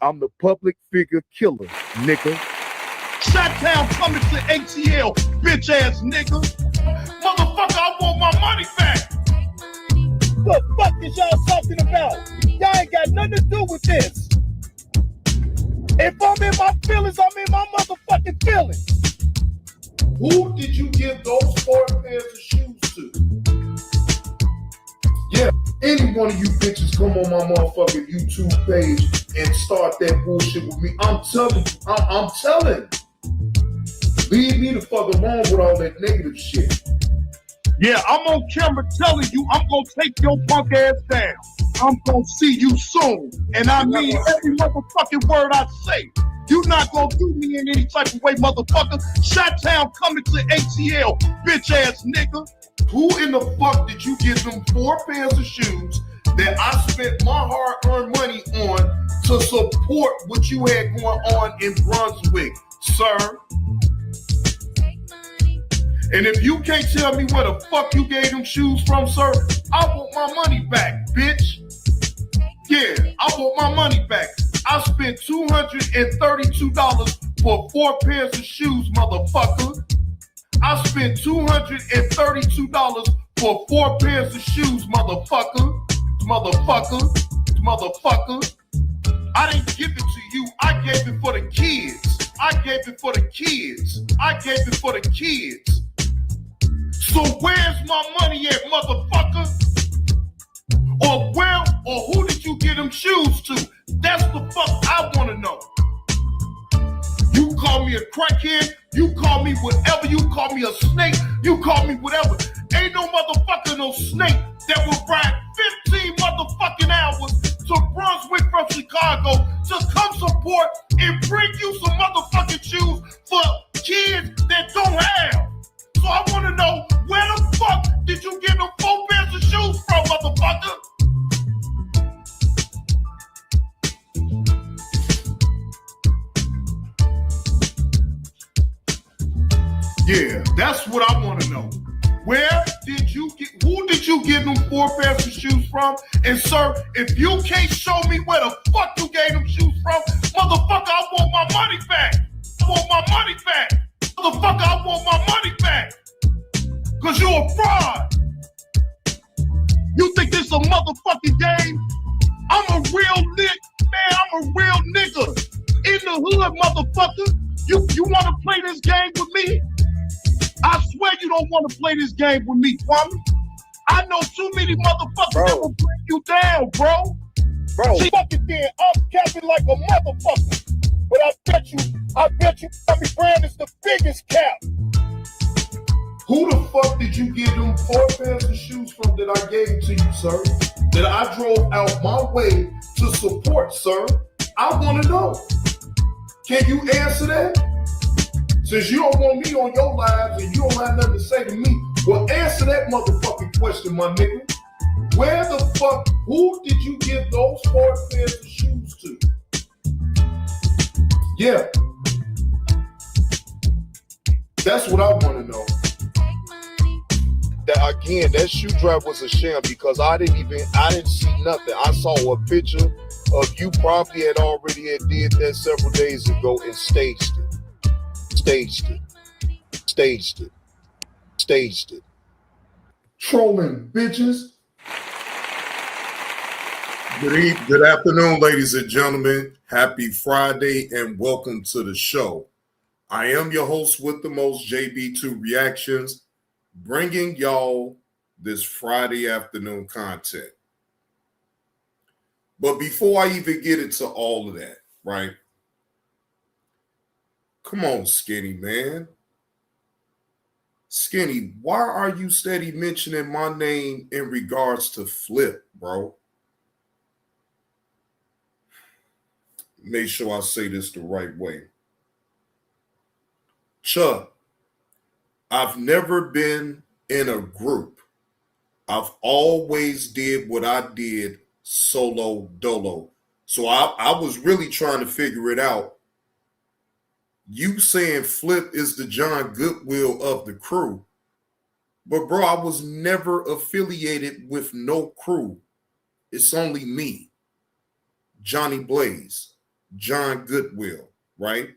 I'm the public figure killer, nigga. Shot town coming to ATL, bitch ass nigga. Motherfucker, I want my money back. What the fuck is y'all talking about? Y'all ain't got nothing to do with this. If I'm in my feelings, I'm in my motherfucking feelings. Who did you give those 4 pairs of shoes to? Yeah, any one of you bitches come on my motherfucking YouTube page and start that bullshit with me. I'm telling you, I'm telling. Leave me the fuck alone with all that negative shit. Yeah, I'm on camera telling you I'm gonna take your punk ass down. I'm gonna see you soon. And I mean every motherfucking word I say. You not gonna do me in any type of way, motherfucker. Shot town coming to ATL, bitch ass nigga. Who in the fuck did you give them 4 pairs of shoes that I spent my hard-earned money on to support what you had going on in Brunswick, sir? And if you can't tell me where the fuck you gave them shoes from, sir, I want my money back, bitch. Yeah, I want my money back. I spent $232 for 4 pairs of shoes, motherfucker. I spent $232 for 4 pairs of shoes, motherfucker. I didn't give it to you. I gave it for the kids. I gave it for the kids. So where's my money at, motherfucker? Or who did you get them shoes to? That's the fuck I want to know. You call me a crackhead, you call me whatever, you call me a snake, you call me whatever. Ain't no motherfucker, no snake that will ride 15 motherfucking hours to Brunswick from Chicago to come support and bring you some motherfucking shoes for kids that don't have. So I want to know, where the fuck did you get them 4 pairs of shoes from, motherfucker? Yeah, that's what I want to know. Who did you get them 4 pairs of shoes from? And sir, if you can't show me where the fuck you gave them shoes from, motherfucker, I want my money back. Motherfucker, I want my money back. Cause you a fraud. You think this a motherfucking game? I'm a real nigga. In the hood, motherfucker. You wanna play this game with me? I swear you don't want to play this game with me, Kwame. I know too many motherfuckers that will bring you down, bro. See, fucking then, I'm capping like a motherfucker. But I bet you, Kwame Brown is the biggest cap. Who the fuck did you give them 4 pairs of shoes from that I gave to you, sir? That I drove out my way to support, sir? I want to know. Can you answer that? Since you don't want me on your lives and you don't have nothing to say to me, well, answer that motherfucking question, my nigga. Where the fuck, who did you give those 4 pairs of shoes to? Yeah. That's what I want to know. That shoe drive was a sham because I didn't see nothing. I saw a picture of you probably had did that several days ago and staged it. Trolling bitches. Good afternoon, ladies and gentlemen. Happy Friday and welcome to the show. I am your host with the most, JB2 Reactions, bringing y'all this Friday afternoon content. But before I even get into all of that, right? Come on, Skinny, man. Skinny, why are you steady mentioning my name in regards to Flip, bro? Make sure I say this the right way. Chuck, I've never been in a group. I've always did what I did solo dolo. So I was really trying to figure it out. You saying Flip is the John Goodwill of the crew. But bro, I was never affiliated with no crew. It's only me, Johnny Blaze. John Goodwill, right?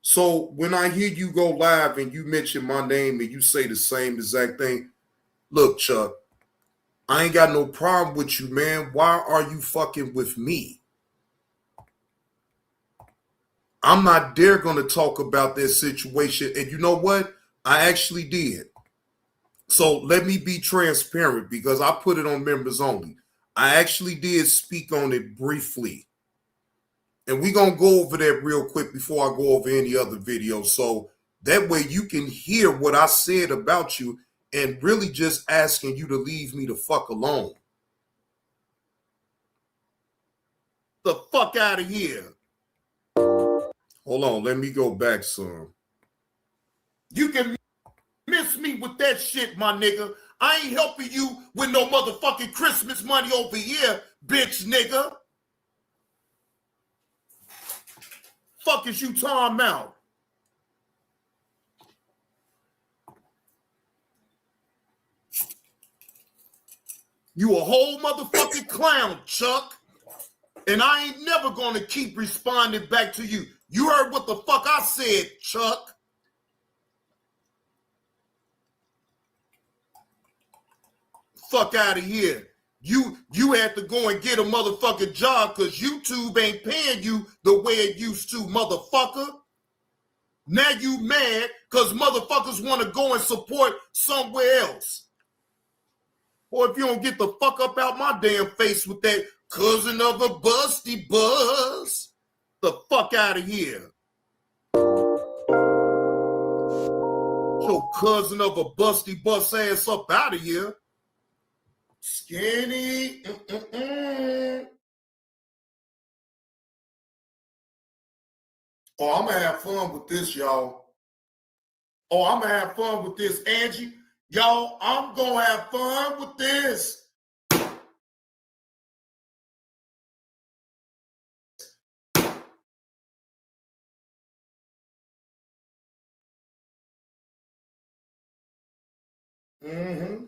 So when I hear you go live and you mention my name and you say the same exact thing, look, Chuck, I ain't got no problem with you, man. Why are you fucking with me? I'm not dare going to talk about this situation. And you know what? I actually did. So let me be transparent because I put it on members only. I actually did speak on it briefly. And we're going to go over that real quick before I go over any other video. So that way you can hear what I said about you and really just asking you to leave me the fuck alone. The fuck out of here. Hold on, let me go back some. You can miss me with that shit, my nigga. I ain't helping you with no motherfucking Christmas money over here, bitch nigga. Fuck is you talking about? You a whole motherfucking clown, Chuck. And I ain't never gonna keep responding back to you. You heard what the fuck I said, Chuck. Fuck out of here. You had to go and get a motherfucking job because YouTube ain't paying you the way it used to, motherfucker. Now you mad because motherfuckers want to go and support somewhere else. Or if you don't get the fuck up out my damn face with that cousin of a busty buzz, the fuck out of here. Your cousin of a busty bus ass up out of here. Skinny. Oh, I'm going to have fun with this, y'all. Oh, I'm going to have fun with this, Angie. Y'all, I'm going to have fun with this. Mm-hmm.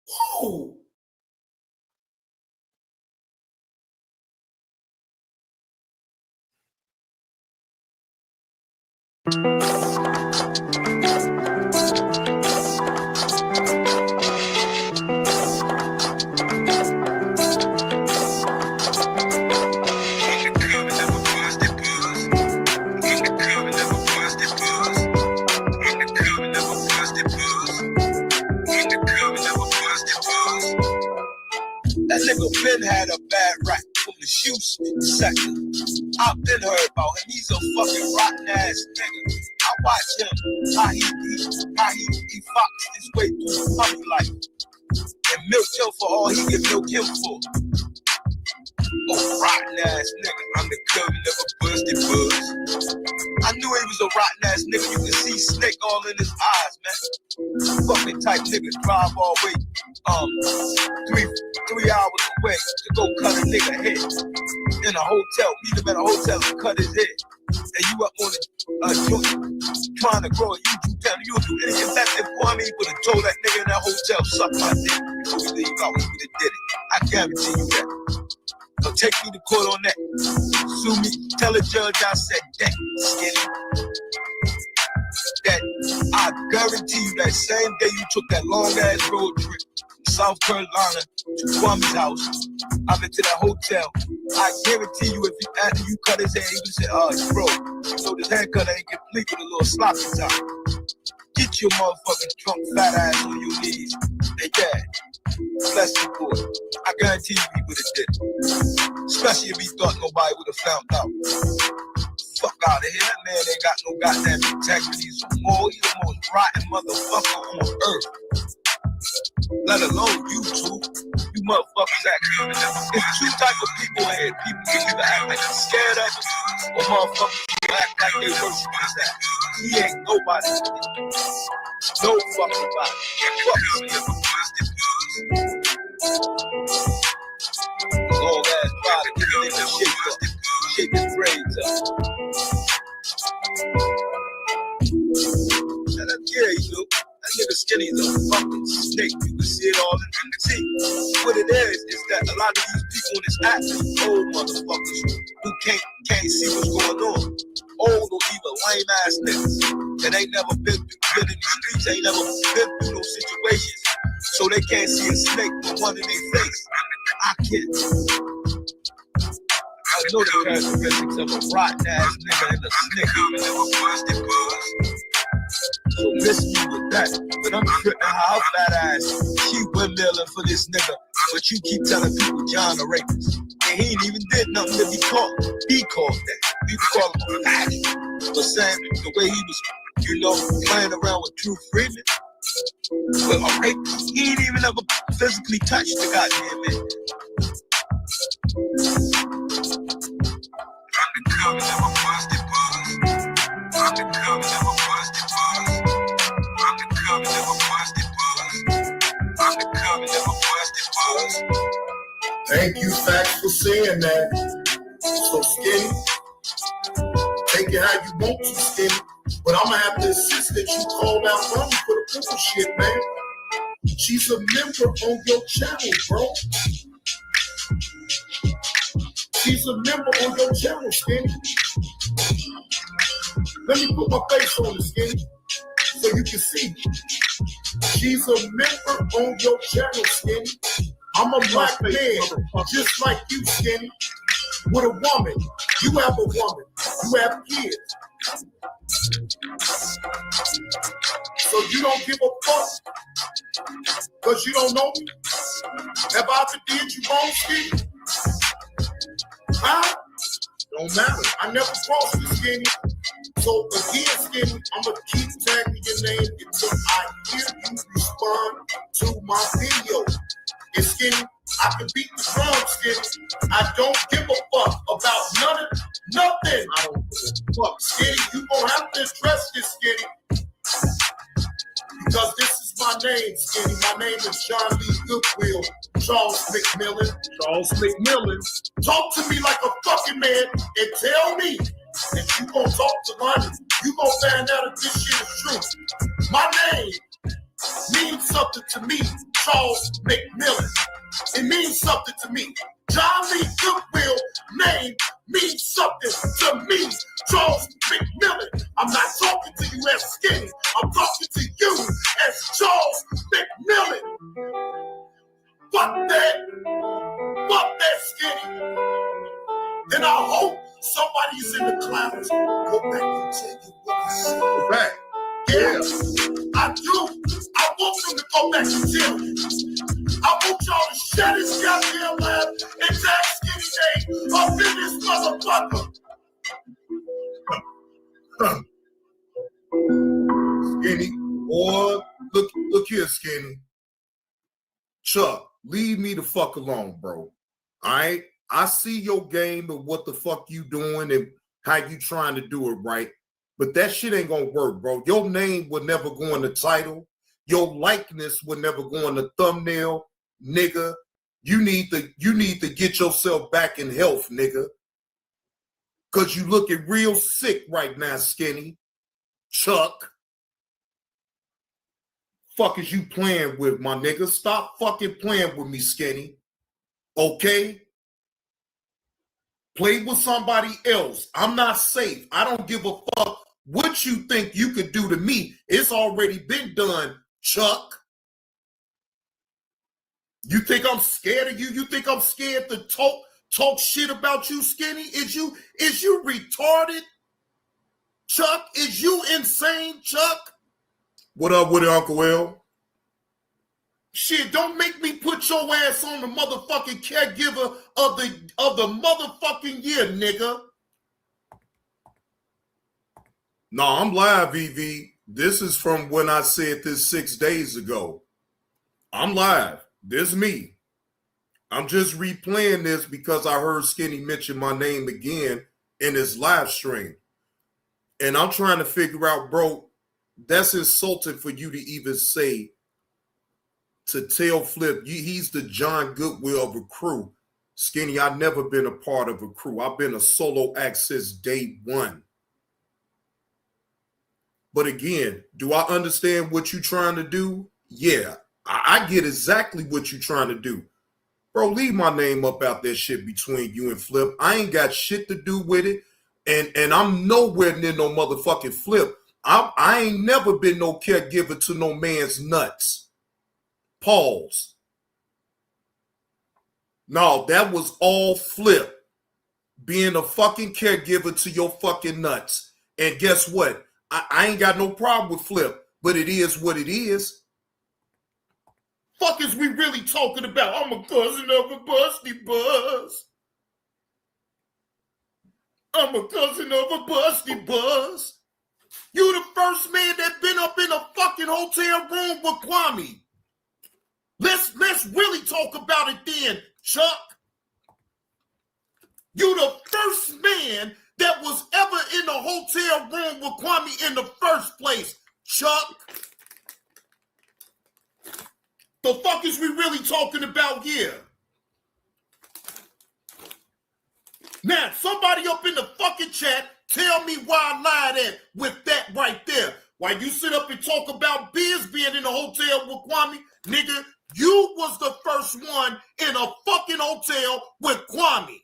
Whoa. That nigga Ben had a bad rap from the Houston sector. I've been heard about him. He's a fucking rotten ass nigga. I watch him, how he foxed his way through the public life and milked him for all he can milk him for. Oh, rotten ass nigga. I'm the cousin of a busted buzz. I knew he was a rotten ass nigga. You can see snake all in his eyes, man. Fucking type nigga drive all the way, 3 hours away to go cut a nigga head in a hotel. Meet him at a hotel and cut his head. And you up on a joint trying to grow a YouTube channel. You'll do anything that thing for me. You would have told that nigga in that hotel suck my dick before we leave out. We would have did it. I guarantee you that. So take me to court on that. Sue me. Tell the judge I said that. Skinny. That I guarantee you that same day you took that long ass road trip from South Carolina to Kwame's house, I went to that hotel. I guarantee you, if you after you cut his hair, he would say, "Oh, you broke. So this haircut ain't complete with a little sloppy top. Get your motherfucking drunk fat ass on your knees." Hey, Dad, bless you, boy. I guarantee you he would have did it. Especially if he thought nobody would have found out. Fuck out of here. That man ain't got no goddamn integrity. He's the most rotten motherfucker on earth. Let alone you two. You motherfuckers act. It's two types of people in here. People can either act like they're scared of it, or motherfuckers who act like they worship his ass. He ain't nobody. No fucking body. Fuck him. Long ass body. Shake his braids up. Skinny's a fucking snake. You can see it all in the teeth. What it is that a lot of these people in this act are old motherfuckers who can't see what's going on. Old or even lame ass niggas that ain't never been in the streets, ain't never been through those situations. So they can't see a snake with one in their face. I can't. I know the characteristics of a rotten ass nigga and a snake. So miss me with that. But I'm tripping how fat ass keep windmilling for this nigga. But you keep telling people John a rapist. And he ain't even did nothing to be caught. He called that. People call him a fatty. But saying the way he was, playing around with Drew Freeman. But a rapist, he ain't even ever physically touched the goddamn man. Undercover, never busted buzz. Undercover, never busted buzz. Undercover, never busted buzz. Undercover, never busted buzz. Thank you, Facts, for saying that. So, Skinny, take it how you want to, Skinny. But I'm gonna have to insist that you call out Mommy for the bullshit, man. She's a member on your channel, bro. She's a member on your channel, Skinny. Let me put my face on it, Skinny, so you can see. She's a member on your channel, Skinny. I'm a black man, just like you, Skinny, with a woman. You have a woman. You have kids. So you don't give a fuck because you don't know me? Have I ever did you wrong, Skinny? Huh? Don't matter. I never crossed you, Skinny. So again, Skinny, I'm going to keep tagging your name until I hear you respond to my video. And Skinny, I can beat the drum, Skinny. I don't give a fuck about nothing. I don't give a fuck. Skinny, you gonna have to address this, Skinny. Because this is my name, Skinny. My name is John Lee Goodwill, Charles McMillan. Charles McMillan. Talk to me like a fucking man and tell me that you gonna talk to Lonnie. You gonna find out if this shit is true. My name means something to me, Charles McMillan. It means something to me. John Lee Goodwill name means something to me, Charles McMillan. I'm not talking to you as Skinny. I'm talking to you as Charles McMillan. Fuck that. Fuck that, Skinny. And I hope somebody's in the clouds. Go back and tell you what I said. Go back. Yeah, I do. I want them to go back and tell you. I want y'all to shut his goddamn lab and tag Skinny Day up in this motherfucker. Skinny, boy, look here, Skinny. Chuck, leave me the fuck alone, bro. All right? I see your game and what the fuck you doing and how you trying to do it right. But that shit ain't gonna work, bro. Your name would never go in the title. Your likeness would never go in the thumbnail, nigga. You need to get yourself back in health, nigga. Cause you looking real sick right now, Skinny. Chuck. Fuck is you playing with, my nigga? Stop fucking playing with me, Skinny. Okay? Play with somebody else. I'm not safe. I don't give a fuck what you think you could do to me. It's already been done, Chuck. You think I'm scared of you? You think I'm scared to talk shit about you, Skinny? Is you retarded? Chuck, is you insane, Chuck? What up with it, Uncle Will? Shit, don't make me put your ass on the motherfucking caregiver of the motherfucking year, nigga. No, I'm live, VV. This is from when I said this 6 days ago. I'm live. This me. I'm just replaying this because I heard Skinny mention my name again in his live stream. And I'm trying to figure out, bro, that's insulting for you to even say to tell Flip, he's the John Goodwill of a crew. Skinny, I've never been a part of a crew. I've been a solo act since day one. But again, do I understand what you're trying to do? Yeah, I get exactly what you're trying to do. Bro, leave my name up out that shit between you and Flip. I ain't got shit to do with it. And I'm nowhere near no motherfucking Flip. I ain't never been no caregiver to no man's nuts. Pause. No, that was all Flip. Being a fucking caregiver to your fucking nuts. And guess what? I ain't got no problem with Flip, but it is what it is. Fuck is we really talking about? I'm a cousin of a busty buzz. I'm a cousin of a busty buzz. You the first man that been up in a fucking hotel room with Kwame. Let's really talk about it then, Chuck. You the first man that was ever in a hotel room with Kwame in the first place, Chuck. The fuck is we really talking about here? Now, somebody up in the fucking chat, tell me why I lied at with that right there. Why you sit up and talk about Biz being in a hotel with Kwame? Nigga, you was the first one in a fucking hotel with Kwame.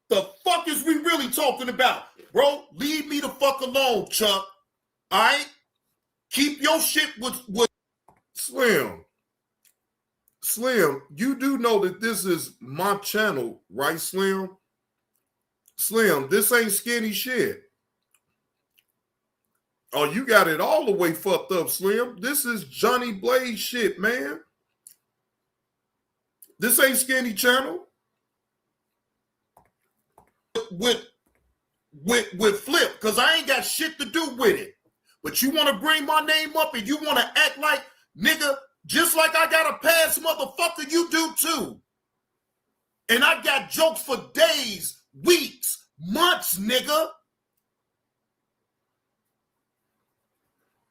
The fuck is we really talking about? Bro, leave me the fuck alone, Chuck. All right? Keep your shit with Slim. Slim, you do know that this is my channel, right, Slim? Slim, this ain't skinny shit. Oh, you got it all the way fucked up, Slim. This is Johnny Blaze shit, man. This ain't skinny channel. With Flip, because I ain't got shit to do with it. But you want to bring my name up and you want to act like, nigga, just like I got a past motherfucker, you do too. And I got jokes for days, weeks, months, nigga.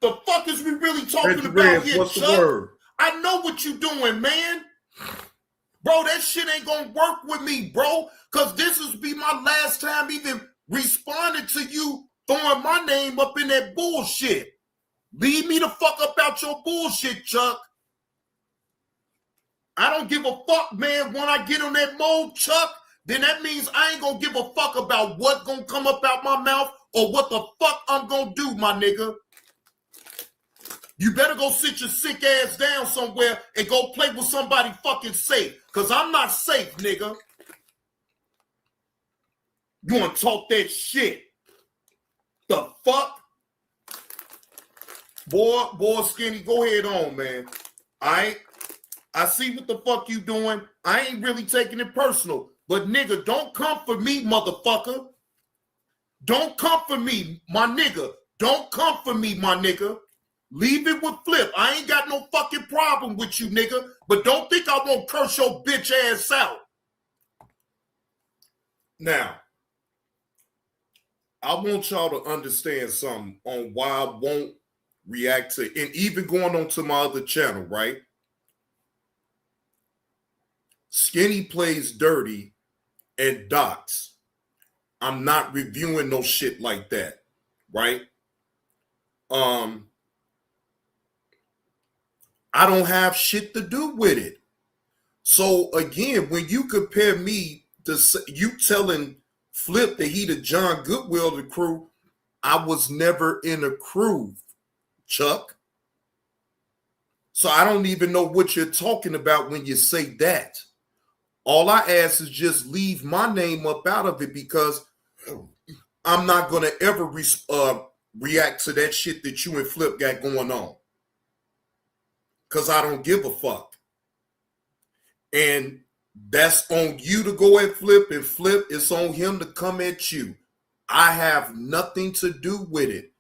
The fuck is we really talking about here, what's Chuck? the word? I know what you doing, man. Bro, that shit ain't gonna work with me, bro. Because this will be my last time even responding to you throwing my name up in that bullshit. Leave me the fuck up out your bullshit, Chuck. I don't give a fuck, man. When I get on that mode, Chuck, then that means I ain't gonna give a fuck about what's gonna come up out my mouth or what the fuck I'm gonna do, my nigga. You better go sit your sick ass down somewhere and go play with somebody fucking safe. Because I'm not safe, nigga. You want to talk that shit? The fuck? Boy, Skinny, go ahead on, man. I see what the fuck you doing. I ain't really taking it personal. But nigga, don't come for me, motherfucker. Don't come for me, my nigga. Don't come for me, my nigga. Leave it with Flip. I ain't got no fucking problem with you, nigga. But don't think I won't curse your bitch ass out. Now, I want y'all to understand something on why I won't react to, and even going on to my other channel, right? Skinny plays dirty and dots. I'm not reviewing no shit like that, right? I don't have shit to do with it. So again, when you compare me to you telling Flip that he the John Goodwill of the crew, I was never in a crew, Chuck. So I don't even know what you're talking about when you say that. All I ask is just leave my name up out of it because I'm not going to ever react to that shit that you and Flip got going on. Because I don't give a fuck. And that's on you to go at Flip, and Flip, it's on him to come at you. I have nothing to do with it.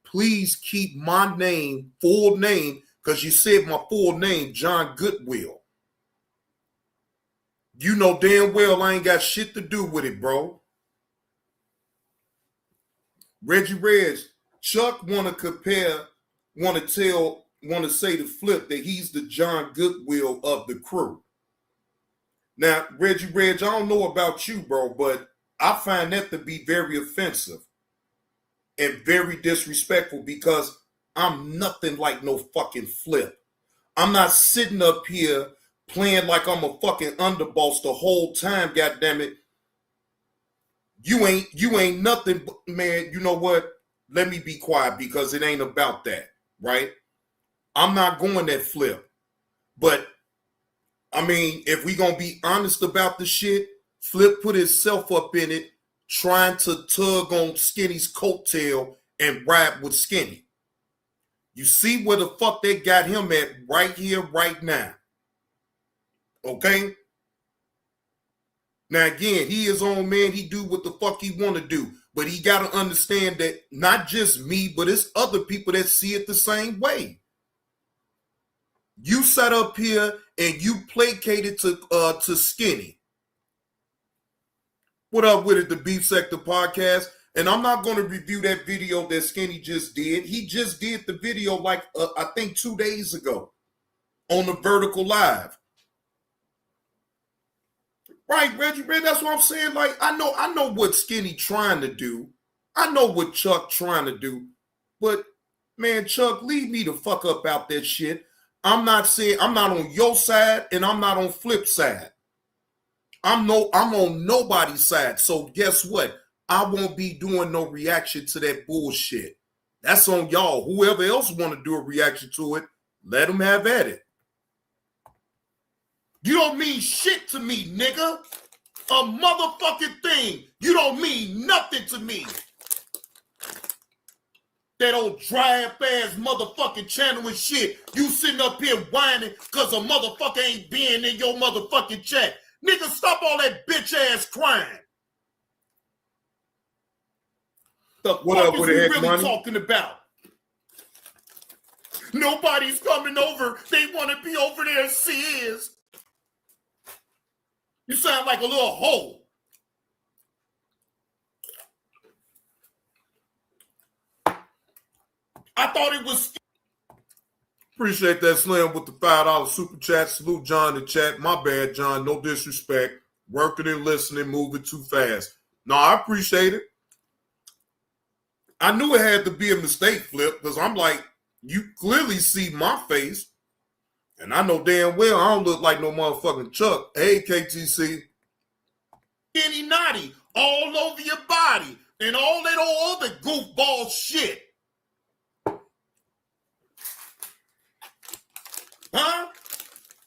Please keep my name, full name, because you said my full name, John Goodwill. You know damn well I ain't got shit to do with it, bro. Reggie Reg, Chuck want to say to Flip that he's the John Goodwill of the crew. Now, Reggie Reg, I don't know about you, bro, but I find that to be very offensive. and very disrespectful because I'm nothing like no fucking Flip. I'm not sitting up here playing like I'm a fucking underboss the whole time, goddammit. You ain't nothing but, man, you know what? Let me be quiet because it ain't about that, right? I'm not going that Flip. But I mean, if we gonna be honest about the shit, Flip put himself up in it trying to tug on Skinny's coattail and ride with Skinny. You see where the fuck they got him at right here, right now. Okay? Now again, he his own man. He do what the fuck he want to do. But he got to understand that not just me, but it's other people that see it the same way. You sat up here and you placated to Skinny. What up with it, the Beef Sector Podcast? And I'm not going to review that video that Skinny just did. He just did the video like, I think 2 days ago on the Vertical Live. Right, Reggie, man, that's what I'm saying. Like, I know what Skinny trying to do. I know what Chuck trying to do. But, man, Chuck, leave me the fuck up out that shit. I'm not on your side and I'm not on Flip's side. I'm on nobody's side. So guess what? I won't be doing no reaction to that bullshit. That's on y'all. Whoever else want to do a reaction to it, let them have at it. You don't mean shit to me, nigga. A motherfucking thing. You don't mean nothing to me. That old dry-ass motherfucking channel and shit. You sitting up here whining because a motherfucker ain't being in your motherfucking chat. Nigga, stop all that bitch-ass crying. What up with it, really talking about? Nobody's coming over. They want to be over there. She is. You sound like a little hoe. I thought it was. Appreciate that, Slim, with the $5 super chat. Salute John in the chat. My bad, John. No disrespect. Working and listening, moving too fast. No, I appreciate it. I knew it had to be a mistake, Flip, because I'm like, you clearly see my face, and I know damn well I don't look like no motherfucking Chuck. Hey, KTC. Skinny naughty all over your body and all that old other goofball shit. Huh?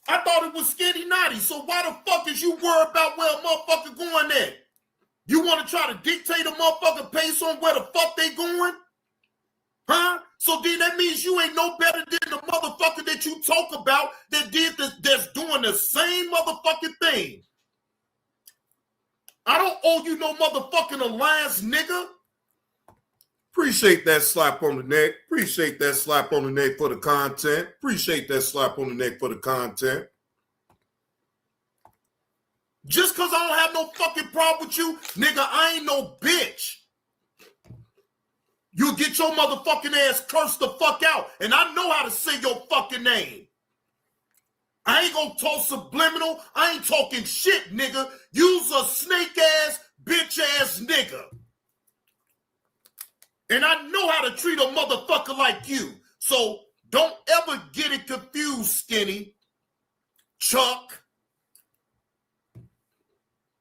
I thought it was Skinny naughty, so why the fuck is you worried about where a motherfucker going at? You want to try to dictate a motherfucker pace on where the fuck they going? Huh? So then that means you ain't no better than the motherfucker that you talk about that did this, that's doing the same motherfucking thing. I don't owe you no motherfucking alliance, nigga. Appreciate that slap on the neck. Appreciate that slap on the neck for the content. Appreciate that slap on the neck for the content. Just because I don't have no fucking problem with you, nigga, I ain't no bitch. You get your motherfucking ass cursed the fuck out, and I know how to say your fucking name. I ain't gonna talk subliminal. I ain't talking shit, nigga. You's a snake-ass, bitch-ass nigga. And I know how to treat a motherfucker like you. So don't ever get it confused, Skinny. Chuck.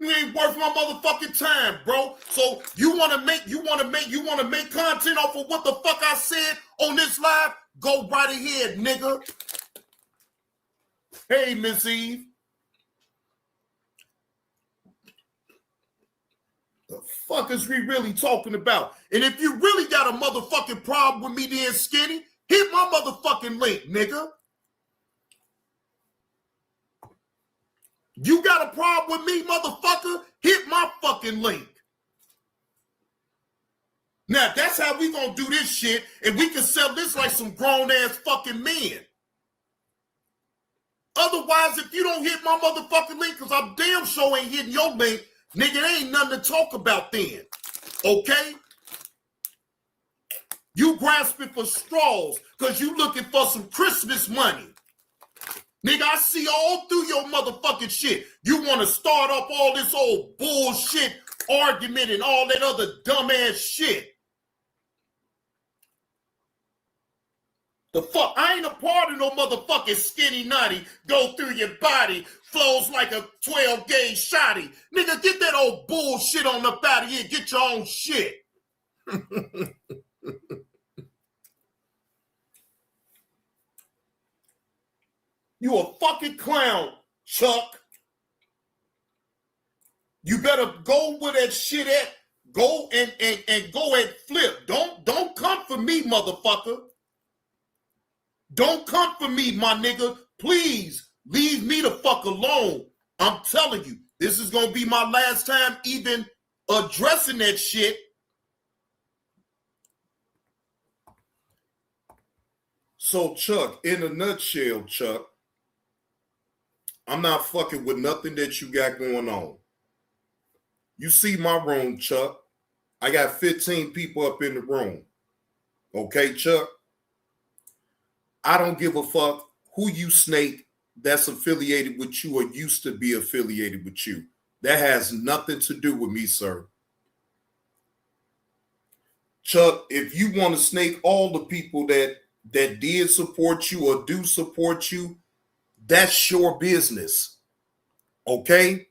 You ain't worth my motherfucking time, bro. So you wanna make content off of what the fuck I said on this live? Go right ahead, nigga. Hey, Miss Eve. The fuck is we really talking about? And if you really got a motherfucking problem with me then, Skinny, hit my motherfucking link, nigga. You got a problem with me, motherfucker? Hit my fucking link. Now, that's how we gonna do this shit, and we can sell this like some grown-ass fucking men. Otherwise, if you don't hit my motherfucking link, because I'm damn sure ain't hitting your link, nigga, there ain't nothing to talk about then. Okay? You grasping for straws because you looking for some Christmas money. Nigga, I see all through your motherfucking shit. You want to start up all this old bullshit argument and all that other dumbass shit. The fuck? I ain't a part of no motherfucking skinny naughty. Go through your body, flows like a 12-gauge shotty. Nigga, get that old bullshit on up out of here. Get your own shit. You a fucking clown, Chuck. You better go where that shit at. Go and go and flip. Don't come for me, motherfucker. Don't come for me, my nigga. Please leave me the fuck alone. I'm telling you, this is gonna be my last time even addressing that shit. So, Chuck, in a nutshell, Chuck, I'm not fucking with nothing that you got going on. You see my room, Chuck. I got 15 people up in the room. Okay, Chuck? I don't give a fuck who you snake that's affiliated with you or used to be affiliated with you. That has nothing to do with me, sir. Chuck, if you want to snake all the people that did support you or do support you, that's your business. Okay?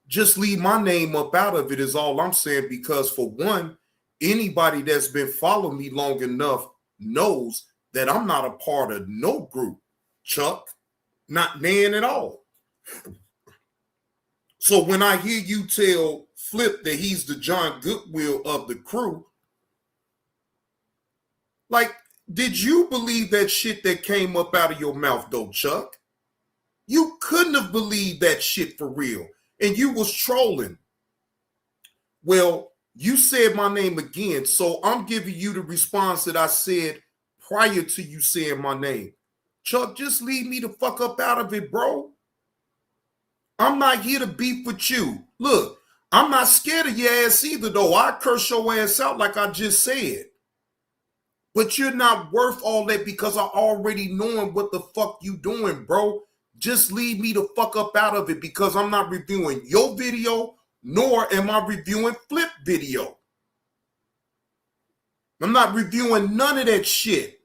Just leave my name up out of it is all I'm saying, because for one, anybody that's been following me long enough knows that I'm not a part of no group, Chuck. Not nan at all. So when I hear you tell Flip that he's the John Goodwill of the crew, like, did you believe that shit that came up out of your mouth though, Chuck? You couldn't have believed that shit for real. And you was trolling. Well, you said my name again, so I'm giving you the response that I said prior to you saying my name. Chuck, just leave me the fuck up out of it, bro. I'm not here to beef with you. Look, I'm not scared of your ass either, though. I curse your ass out like I just said. But you're not worth all that because I already knowing what the fuck you doing, bro. Just leave me the fuck up out of it because I'm not reviewing your video, nor am I reviewing Flip video. I'm not reviewing none of that shit.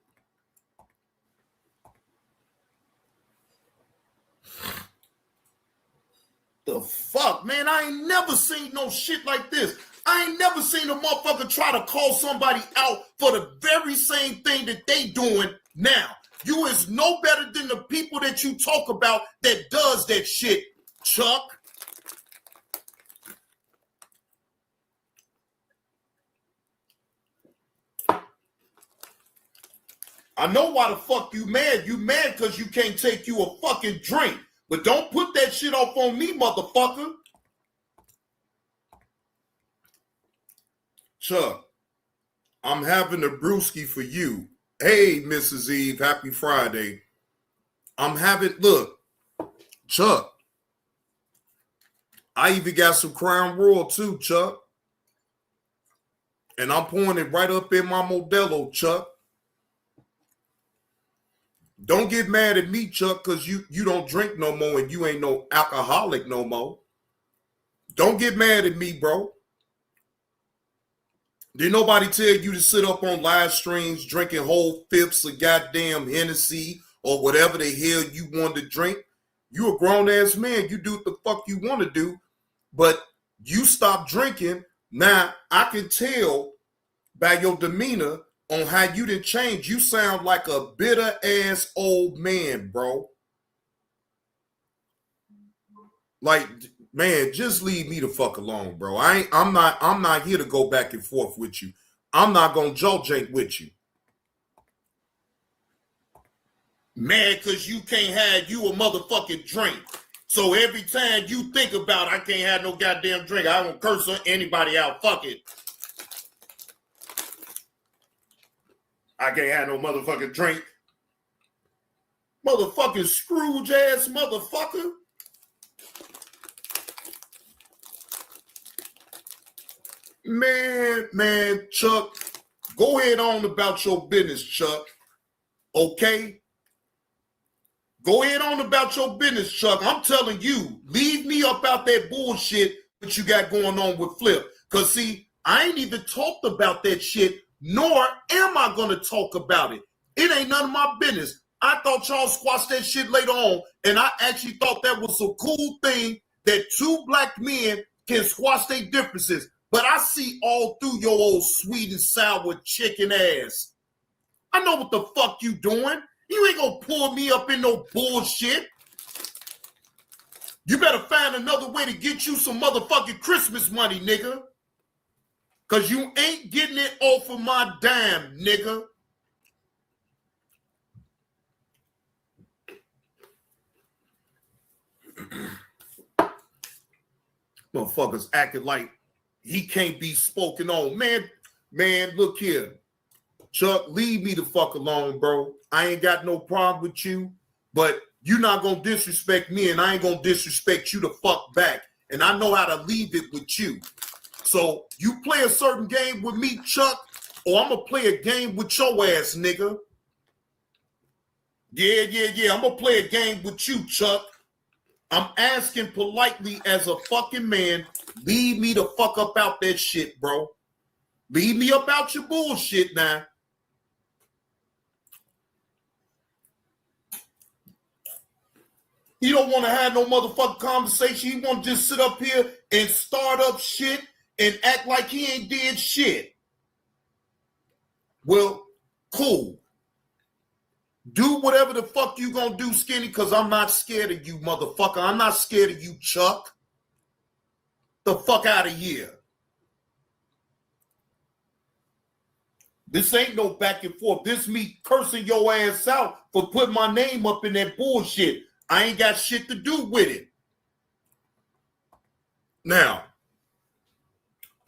The fuck, man? I ain't never seen no shit like this. I ain't never seen a motherfucker try to call somebody out for the very same thing that they doing now. You is no better than the people that you talk about that does that shit, Chuck. I know why the fuck you mad. You mad because you can't take you a fucking drink. But don't put that shit off on me, motherfucker. Chuck, I'm having a brewski for you. Hey, Mrs. Eve, happy Friday. Look, Chuck, I even got some Crown Royal too, Chuck. And I'm pouring it right up in my Modelo, Chuck. Don't get mad at me, Chuck, because you don't drink no more and you ain't no alcoholic no more. Don't get mad at me, bro. Did nobody tell you to sit up on live streams drinking whole fifths of goddamn Hennessy or whatever the hell you wanted to drink? You a grown-ass man. You do what the fuck you want to do, but you stop drinking. Now, I can tell by your demeanor on how you didn't change. You sound like a bitter-ass old man, bro. Like, man, just leave me the fuck alone, bro. I'm not here to go back and forth with you. I'm not gonna jank with you. Mad because you can't have you a motherfucking drink. So every time you think about I can't have no goddamn drink, I don't curse anybody out. Fuck it. I can't have no motherfucking drink. Motherfucking Scrooge ass motherfucker. Man, Chuck, go ahead on about your business, Chuck. Okay? Go ahead on about your business, Chuck. I'm telling you, leave me up out that bullshit that you got going on with Flip. Because, see, I ain't even talked about that shit nor am I going to talk about it. It ain't none of my business. I thought y'all squashed that shit later on, and I actually thought that was a cool thing that two black men can squash their differences. But I see all through your old sweet and sour chicken ass. I know what the fuck you doing. You ain't gonna pull me up in no bullshit. You better find another way to get you some motherfucking Christmas money, nigga. Cause you ain't getting it off of my dime, nigga. Motherfuckers acting like he can't be spoken on. Man, look here. Chuck, leave me the fuck alone, bro. I ain't got no problem with you, but you're not going to disrespect me, and I ain't going to disrespect you the fuck back. And I know how to leave it with you. So you play a certain game with me, Chuck, or I'm going to play a game with your ass, nigga. Yeah. I'm going to play a game with you, Chuck. I'm asking politely as a fucking man, leave me the fuck up out that shit, bro. Leave me up out your bullshit now. He don't want to have no motherfucking conversation. He want to just sit up here and start up shit and act like he ain't did shit. Well, cool. Do whatever the fuck you gonna do, Skinny, because I'm not scared of you, motherfucker. I'm not scared of you, Chuck. The fuck out of here. This ain't no back and forth. This me cursing your ass out for putting my name up in that bullshit. I ain't got shit to do with it. Now,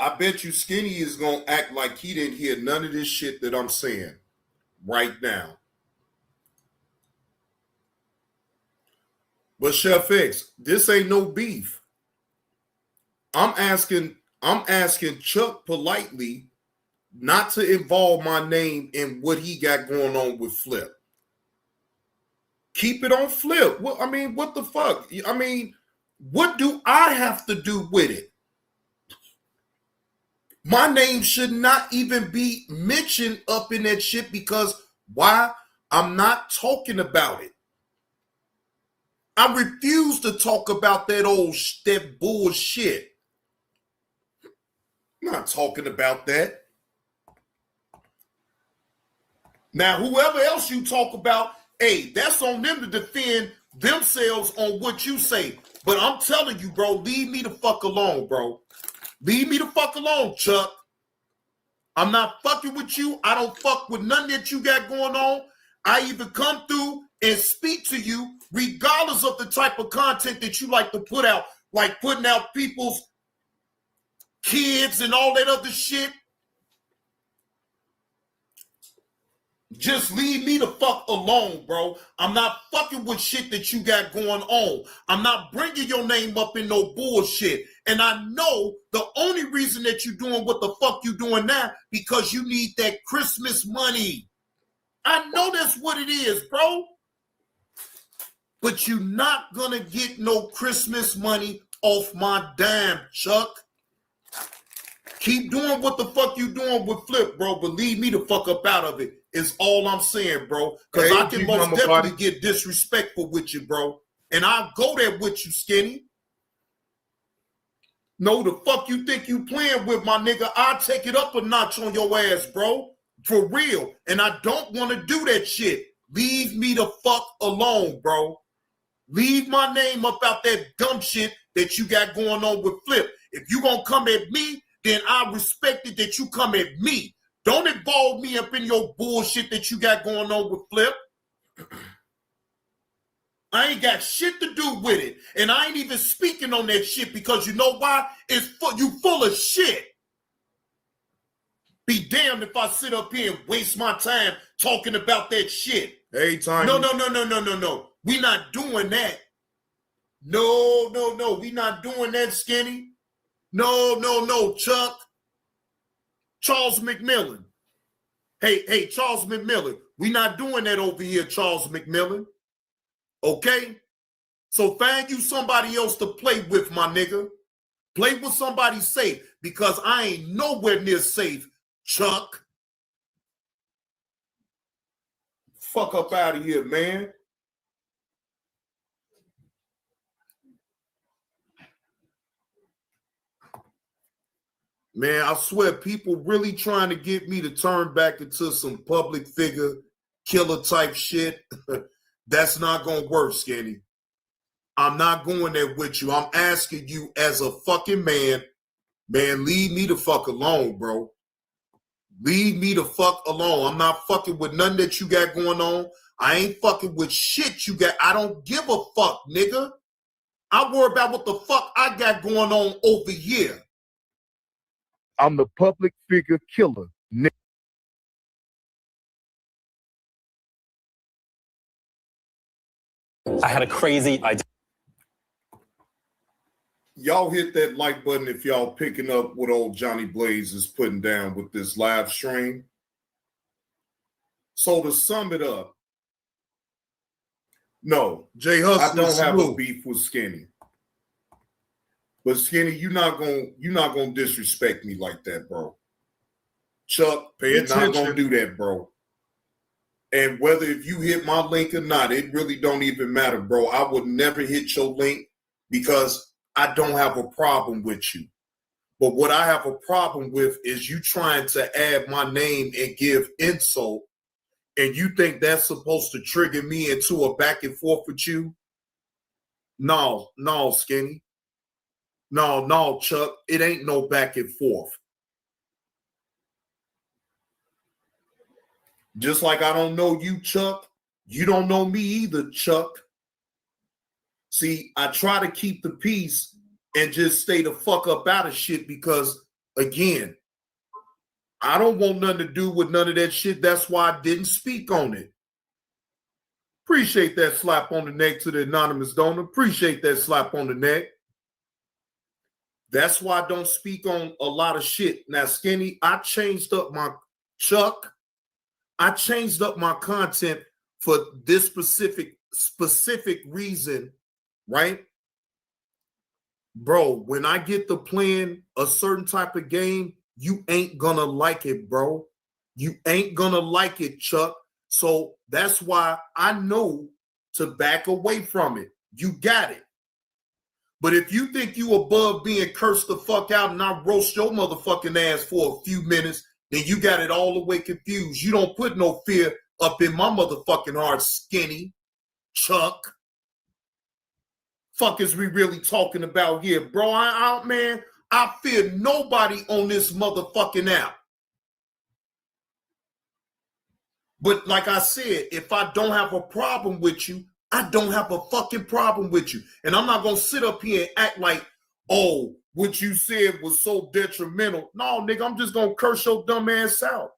I bet you Skinny is gonna act like he didn't hear none of this shit that I'm saying right now. But Chef X, this ain't no beef. I'm asking Chuck politely not to involve my name in what he got going on with Flip. Keep it on Flip. Well, I mean, what the fuck? I mean, what do I have to do with it? My name should not even be mentioned up in that shit because why? I'm not talking about it. I refuse to talk about that bullshit. I'm not talking about that. Now, whoever else you talk about, hey, that's on them to defend themselves on what you say. But I'm telling you, bro, leave me the fuck alone, bro. Leave me the fuck alone, Chuck. I'm not fucking with you. I don't fuck with nothing that you got going on. I even come through and speak to you regardless of the type of content that you like to put out, like putting out people's kids and all that other shit. Just leave me the fuck alone, bro. I'm not fucking with shit that you got going on. I'm not bringing your name up in no bullshit. And I know the only reason that you're doing what the fuck you doing now because you need that Christmas money. I know that's what it is, bro. But you're not gonna get no Christmas money off my dime, Chuck. Keep doing what the fuck you doing with Flip, bro, but leave me the fuck up out of it is all I'm saying, bro. Because I can most definitely get disrespectful with you, bro. And I'll go there with you, Skinny. No, the fuck you think you playing with, my nigga? I'll take it up a notch on your ass, bro. For real. And I don't want to do that shit. Leave me the fuck alone, bro. Leave my name up out that dumb shit that you got going on with Flip. If you gonna come at me, then I respect it that you come at me. Don't involve me up in your bullshit that you got going on with Flip. I ain't got shit to do with it. And I ain't even speaking on that shit because you know why? You full of shit. Be damned if I sit up here and waste my time talking about that shit. Hey, time. No. We not doing that. No. We not doing that, Skinny. No, Chuck. Charles McMillan. Hey, Charles McMillan. We not doing that over here, Charles McMillan. Okay? So find you somebody else to play with, my nigga. Play with somebody safe because I ain't nowhere near safe, Chuck. Fuck up out of here, man. Man, I swear people really trying to get me to turn back into some public figure killer type shit. That's not going to work, Skinny. I'm not going there with you. I'm asking you as a fucking man, leave me the fuck alone, bro. Leave me the fuck alone. I'm not fucking with nothing that you got going on. I ain't fucking with shit you got. I don't give a fuck, nigga. I worry about what the fuck I got going on over here. I'm the public figure killer, nigga. I had a crazy idea. Y'all hit that like button if y'all picking up what old Johnny Blaze is putting down with this live stream. So to sum it up, no, Jay Hustle, I don't have a beef with Skinny. But Skinny, you're not gonna disrespect me like that, bro. Chuck, you're not gonna do that, bro. And whether if you hit my link or not, it really don't even matter, bro. I would never hit your link because I don't have a problem with you. But what I have a problem with is you trying to add my name and give insult, and you think that's supposed to trigger me into a back and forth with you? No, Skinny. No, Chuck. It ain't no back and forth. Just like I don't know you, Chuck. You don't know me either, Chuck. See, I try to keep the peace and just stay the fuck up out of shit because, again, I don't want nothing to do with none of that shit. That's why I didn't speak on it. Appreciate that slap on the neck to the anonymous donor. Appreciate that slap on the neck. That's why I don't speak on a lot of shit. Now, Skinny, I changed up my Chuck. I changed up my content for this specific reason, right? Bro, when I get to playing a certain type of game, you ain't gonna like it, bro. You ain't gonna like it, Chuck. So that's why I know to back away from it. You got it. But if you think you above being cursed the fuck out and I roast your motherfucking ass for a few minutes, then you got it all the way confused. You don't put no fear up in my motherfucking heart, Skinny, Chuck. Fuck is we really talking about here, bro? I fear nobody on this motherfucking app. But like I said, if I don't have a problem with you, I don't have a fucking problem with you. And I'm not going to sit up here and act like, oh, what you said was so detrimental. No, nigga, I'm just going to curse your dumb ass out.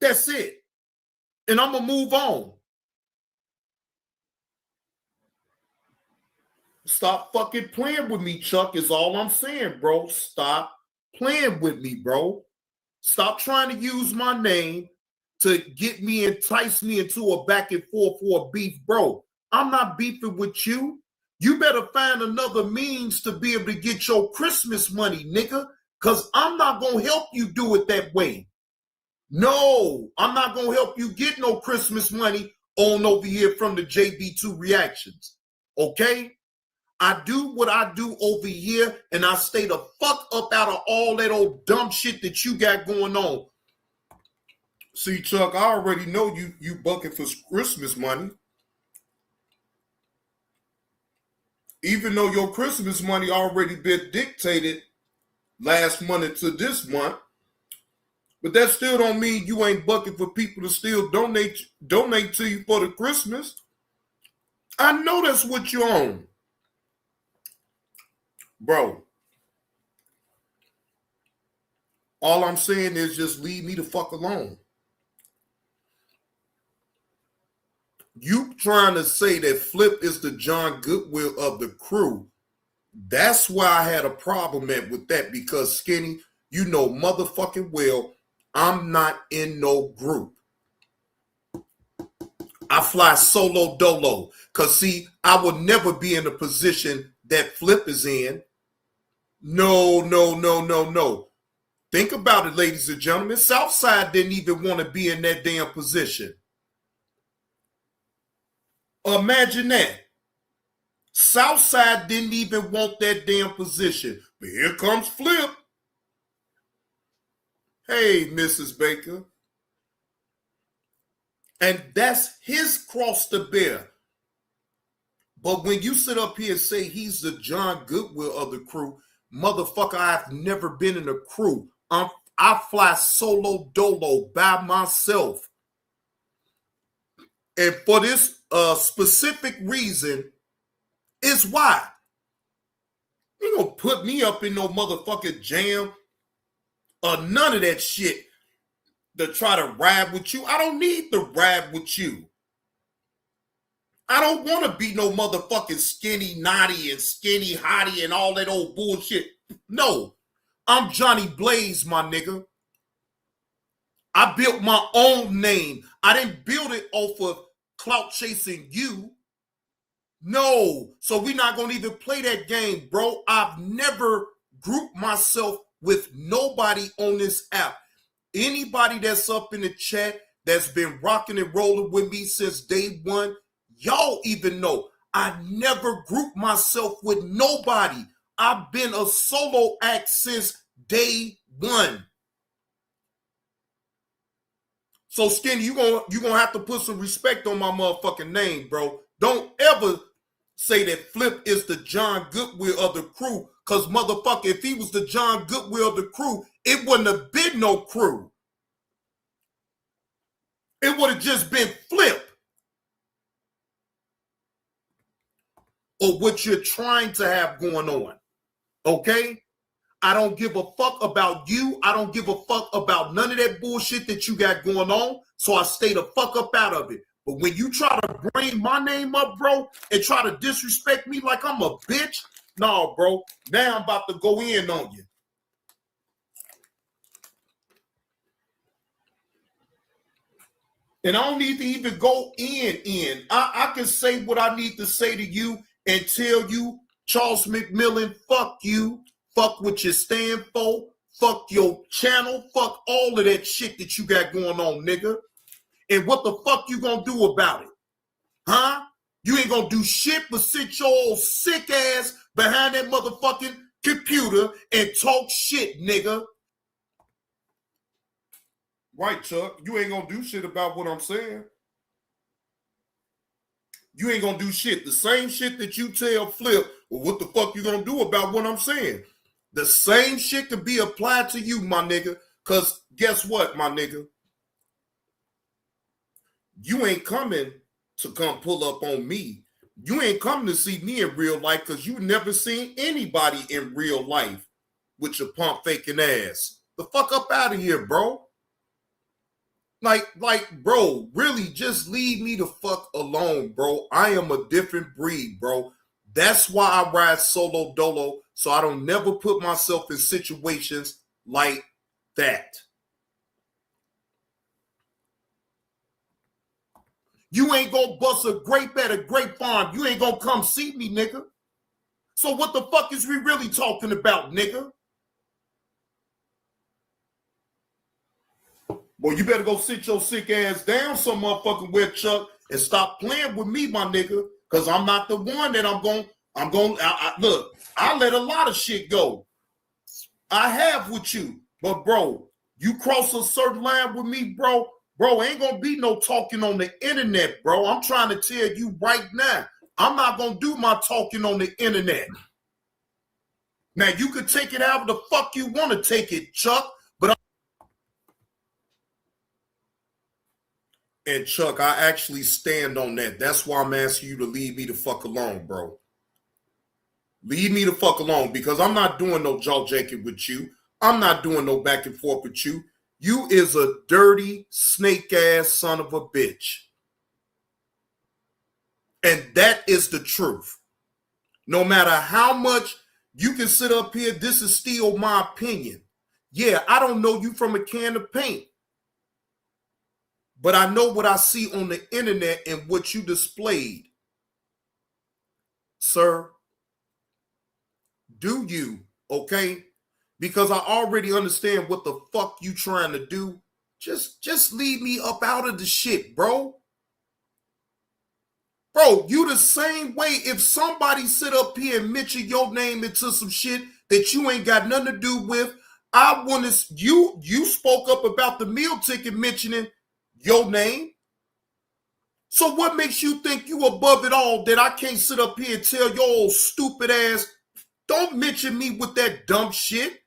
That's it. And I'm going to move on. Stop fucking playing with me, Chuck, is all I'm saying, bro. Stop playing with me, bro. Stop trying to use my name to entice me into a back and forth for a beef, bro. I'm not beefing with you. You better find another means to be able to get your Christmas money, nigga, because I'm not going to help you do it that way. No, I'm not going to help you get no Christmas money on over here from the JB2 reactions, okay? I do what I do over here, and I stay the fuck up out of all that old dumb shit that you got going on. See, Chuck, I already know you bucking for Christmas money. Even though your Christmas money already been dictated last month into this month, but that still don't mean you ain't bucking for people to still donate to you for the Christmas. I know that's what you own. Bro, all I'm saying is just leave me the fuck alone. You trying to say that Flip is the John Goodwill of the crew. That's why I had a problem with that, because Skinny, you know motherfucking well, I'm not in no group. I fly solo dolo. Because see, I will never be in the position that Flip is in. No. Think about it, ladies and gentlemen. Southside didn't even want to be in that damn position. Imagine that. Southside didn't even want that damn position. But here comes Flip. Hey, Mrs. Baker. And that's his cross to bear. But when you sit up here and say he's the John Goodwill of the crew, motherfucker, I've never been in a crew. I fly solo dolo by myself. And for this specific reason is why. You gonna put me up in no motherfucking jam or none of that shit to try to ride with you. I don't need to ride with you. I don't want to be no motherfucking skinny naughty and skinny hottie and all that old bullshit. No, I'm Johnny Blaze, my nigga. I built my own name. I didn't build it off of clout chasing you. No, so we're not going to even play that game, bro. I've never grouped myself with nobody on this app. Anybody that's up in the chat that's been rocking and rolling with me since day one, y'all even know I never grouped myself with nobody. I've been a solo act since day one. So Skinny, you gonna have to put some respect on my motherfucking name, bro. Don't ever say that Flip is the John Goodwill of the crew, because motherfucker, if he was the John Goodwill of the crew, it wouldn't have been no crew. It would have just been Flip. Or what you're trying to have going on. Okay? I don't give a fuck about you. I don't give a fuck about none of that bullshit that you got going on. So I stay the fuck up out of it. But when you try to bring my name up, bro, and try to disrespect me like I'm a bitch, no, bro. Now I'm about to go in on you. And I don't need to even go in. I can say what I need to say to you and tell you, Charles McMillan, fuck you. Fuck what you stand for. Fuck your channel. Fuck all of that shit that you got going on, nigga. And what the fuck you gonna do about it? Huh? You ain't gonna do shit but sit your old sick ass behind that motherfucking computer and talk shit, nigga. Right, Chuck. You ain't gonna do shit about what I'm saying. You ain't gonna do shit. The same shit that you tell Flip, well, what the fuck you gonna do about what I'm saying? The same shit could be applied to you, my nigga. Because guess what, my nigga? You ain't coming to come pull up on me. You ain't coming to see me in real life because you never seen anybody in real life with your pump faking ass. The fuck up out of here, bro. Like, bro, really just leave me the fuck alone, bro. I am a different breed, bro. That's why I ride solo dolo, so I don't never put myself in situations like that. You ain't gonna bust a grape at a grape farm. You ain't gonna come see me, nigga. So what the fuck is we really talking about, nigga? Boy, you better go sit your sick ass down some motherfucking where, Chuck, and stop playing with me, my nigga. Because I'm not the one that look, I let a lot of shit go. I have with you. But, bro, you cross a certain line with me, bro, ain't gonna be no talking on the internet, bro. I'm trying to tell you right now, I'm not gonna do my talking on the internet. Now, you can take it however the fuck you want to take it, Chuck, but and Chuck, I actually stand on that. That's why I'm asking you to leave me the fuck alone, bro. Leave me the fuck alone because I'm not doing no jaw jacking with you. I'm not doing no back and forth with you. You is a dirty, snake-ass son of a bitch. And that is the truth. No matter how much you can sit up here, this is still my opinion. Yeah, I don't know you from a can of paint. But I know what I see on the internet and what you displayed. Sir, do you, okay? because I already understand what the fuck you trying to do. Just leave me up out of the shit, bro. Bro, you the same way if somebody sit up here and mention your name into some shit that you ain't got nothing to do with. I want to, you spoke up about the meal ticket mentioning your name. So what makes you think you above it all that I can't sit up here and tell your old stupid ass, don't mention me with that dumb shit?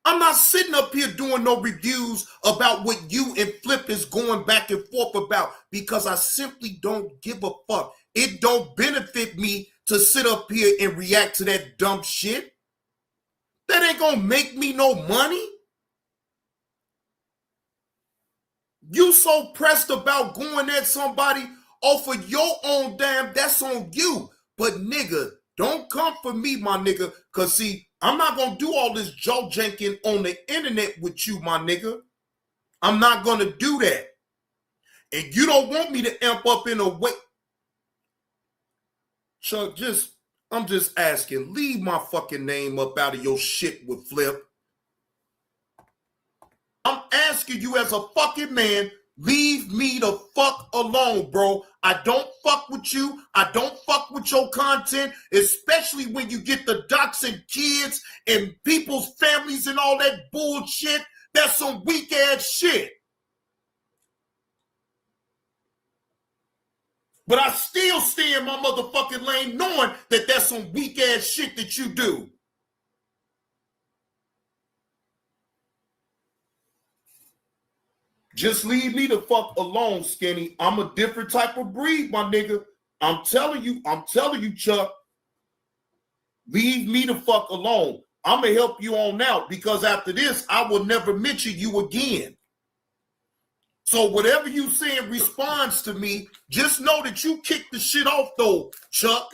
I'm not sitting up here doing no reviews about what you and Flip is going back and forth about because I simply don't give a fuck. It don't benefit me to sit up here and react to that dumb shit. That ain't gonna make me no money. You so pressed about going at somebody off of your own damn, that's on you. But nigga, don't come for me, my nigga, because see, I'm not going to do all this jaw janking on the internet with you, my nigga. I'm not going to do that. And you don't want me to amp up in a way. Chuck, I'm just asking, leave my fucking name up out of your shit with Flip. I'm asking you as a fucking man, leave me the fuck alone, bro. I don't fuck with you. I don't fuck with your content, especially when you get the doxing kids and people's families and all that bullshit. That's some weak ass shit. But I still stay in my motherfucking lane knowing that that's some weak ass shit that you do. Just leave me the fuck alone, Skinny. I'm a different type of breed, my nigga. I'm telling you, Chuck. Leave me the fuck alone. I'm going to help you on out because after this, I will never mention you again. So whatever you say in response to me, just know that you kicked the shit off though, Chuck,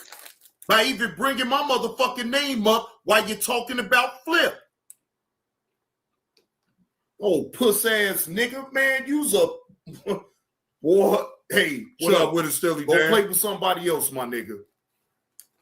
by even bringing my motherfucking name up while you're talking about Flip. Oh, puss ass nigga, man, you's a boy. Hey, Chuck, with a silly go play with somebody else, my nigga.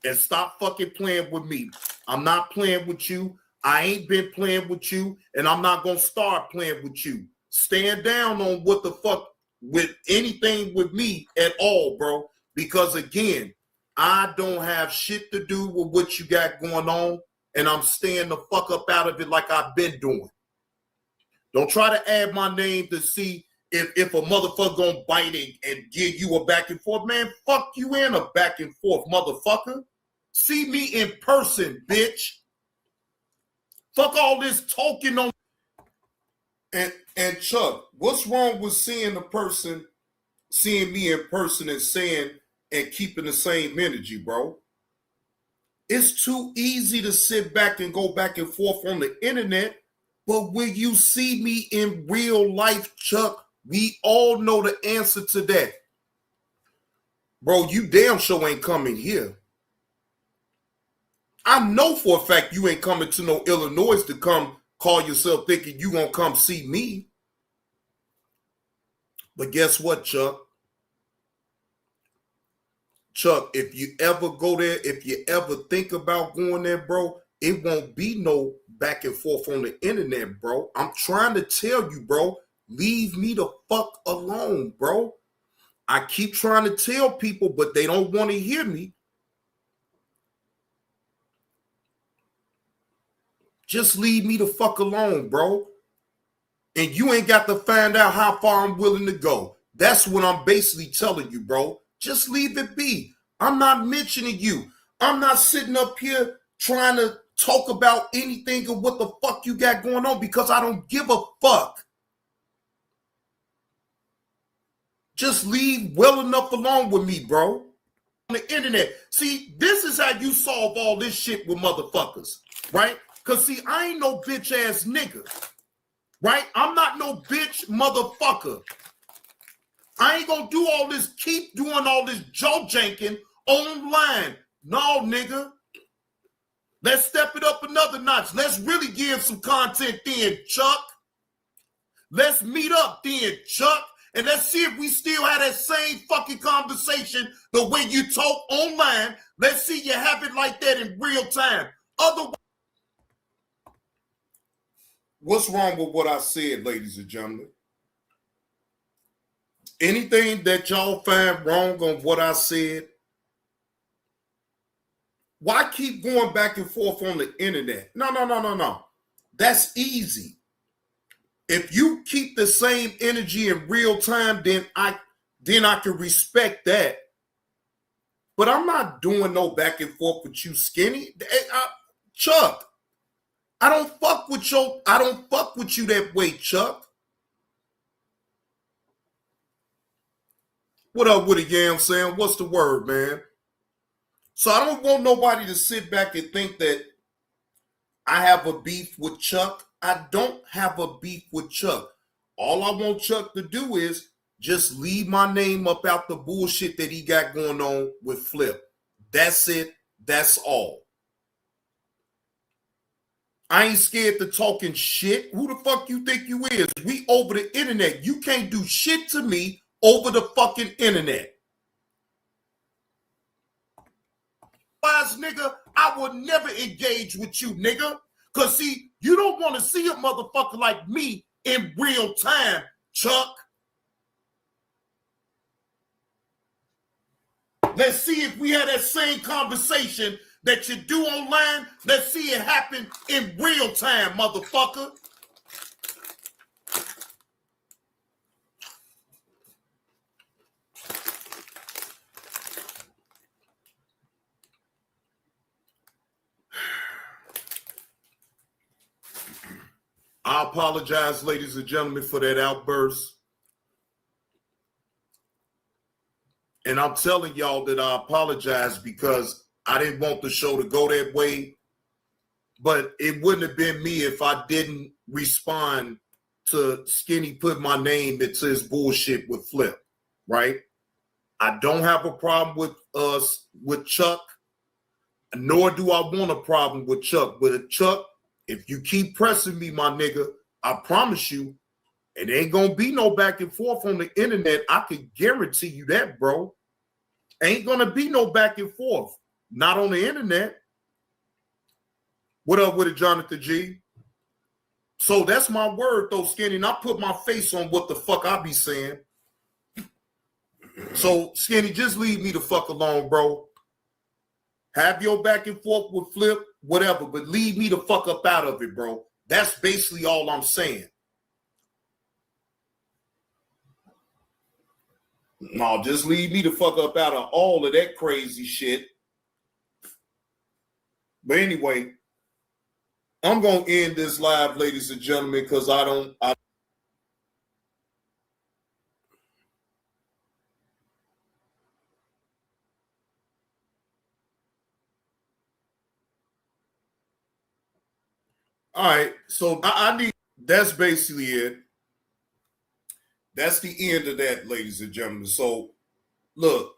And stop fucking playing with me. I'm not playing with you. I ain't been playing with you, and I'm not gonna start playing with you. Stand down on what the fuck with anything with me at all, bro. Because again, I don't have shit to do with what you got going on, and I'm staying the fuck up out of it like I've been doing. Don't try to add my name to see if a motherfucker gonna bite it and give you a back and forth. Man, fuck you in a back and forth, motherfucker. See me in person, bitch. Fuck all this talking on. And Chuck, what's wrong with seeing me in person and saying and keeping the same energy, bro? It's too easy to sit back and go back and forth on the internet. But when you see me in real life, Chuck, we all know the answer to that. Bro, you damn sure ain't coming here. I know for a fact you ain't coming to no Illinois to come call yourself thinking you gonna come see me. But guess what, Chuck? Chuck, if you ever go there, if you ever think about going there, bro, it won't be no back and forth on the internet, bro. I'm trying to tell you, bro, leave me the fuck alone, bro. I keep trying to tell people, but they don't want to hear me. Just leave me the fuck alone, bro. And you ain't got to find out how far I'm willing to go. That's what I'm basically telling you, bro. Just leave it be. I'm not mentioning you. I'm not sitting up here trying to talk about anything of what the fuck you got going on because I don't give a fuck. Just leave well enough alone with me, bro. On the internet. See, this is how you solve all this shit with motherfuckers, right? Because, see, I ain't no bitch ass nigga, right? I'm not no bitch motherfucker. I ain't gonna do all this, keep doing all this jaw janking online. No, nigga. Let's step it up another notch. Let's really give some content then, Chuck. Let's meet up then, Chuck. And let's see if we still have that same fucking conversation the way you talk online. Let's see you have it like that in real time. Otherwise, What's wrong with what I said, ladies and gentlemen? Anything that y'all find wrong on what I said, why keep going back and forth on the internet? No. That's easy. If you keep the same energy in real time, then I can respect that. But I'm not doing no back and forth with you, Skinny. Chuck, I don't fuck with you that way, Chuck. What up with it, Yam Sam? What's the word, man? So I don't want nobody to sit back and think that I have a beef with Chuck. I don't have a beef with Chuck. All I want Chuck to do is just leave my name up out the bullshit that he got going on with Flip. That's it. That's all. I ain't scared to talking shit. Who the fuck you think you is? We over the internet. You can't do shit to me over the fucking internet. Wise nigga, I will never engage with you, nigga. Cause see, you don't want to see a motherfucker like me in real time, Chuck. Let's see if we had that same conversation that you do online. Let's see it happen in real time, motherfucker. I apologize, ladies and gentlemen, for that outburst. And I'm telling y'all that I apologize because I didn't want the show to go that way. But it wouldn't have been me if I didn't respond to Skinny put my name into his bullshit with Flip, right? I don't have a problem with Chuck, nor do I want a problem with Chuck. But Chuck, if you keep pressing me, my nigga, I promise you, it ain't gonna be no back and forth on the internet. I can guarantee you that, bro. Ain't gonna be no back and forth. Not on the internet. What up with it, Jonathan G? So that's my word, though, Skinny, and I put my face on what the fuck I be saying. So, Skinny, just leave me the fuck alone, bro. Have your back and forth with Flip, whatever, but leave me the fuck up out of it, bro. That's basically all I'm saying. No, just leave me the fuck up out of all of that crazy shit. But anyway, I'm going to end this live, ladies and gentlemen, because all right, so I need, that's basically it. That's the end of that, ladies and gentlemen. So, look,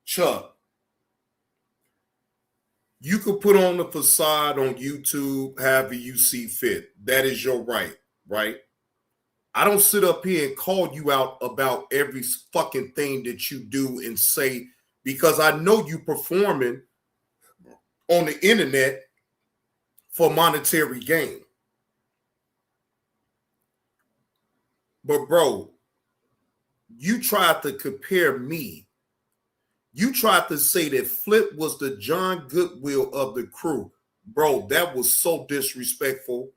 Chuck, you could put on the facade on YouTube however you see fit. That is your right, right? I don't sit up here and call you out about every fucking thing that you do and say, because I know you performing on the internet for monetary gain. But bro, you tried to compare me. You tried to say that Flip was the John Goodwill of the crew. Bro, that was so disrespectful.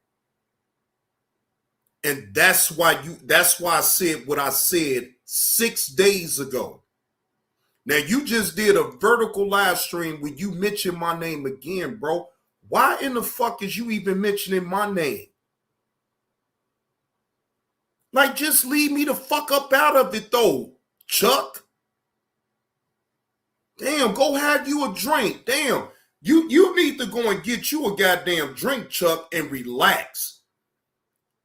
And that's why I said what I said 6 days ago. Now you just did a vertical live stream where you mentioned my name again, bro. Why in the fuck is you even mentioning my name? Like, just leave me the fuck up out of it, though, Chuck. Damn, go have you a drink. Damn, you need to go and get you a goddamn drink, Chuck, and relax.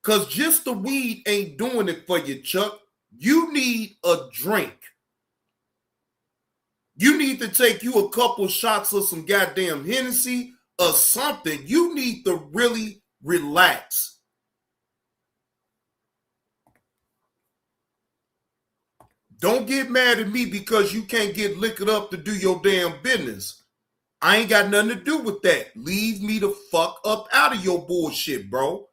Because just the weed ain't doing it for you, Chuck. You need a drink. You need to take you a couple shots of some goddamn Hennessy or something. You need to really relax. Don't get mad at me because you can't get liquored up to do your damn business. I ain't got nothing to do with that. Leave me the fuck up out of your bullshit, bro.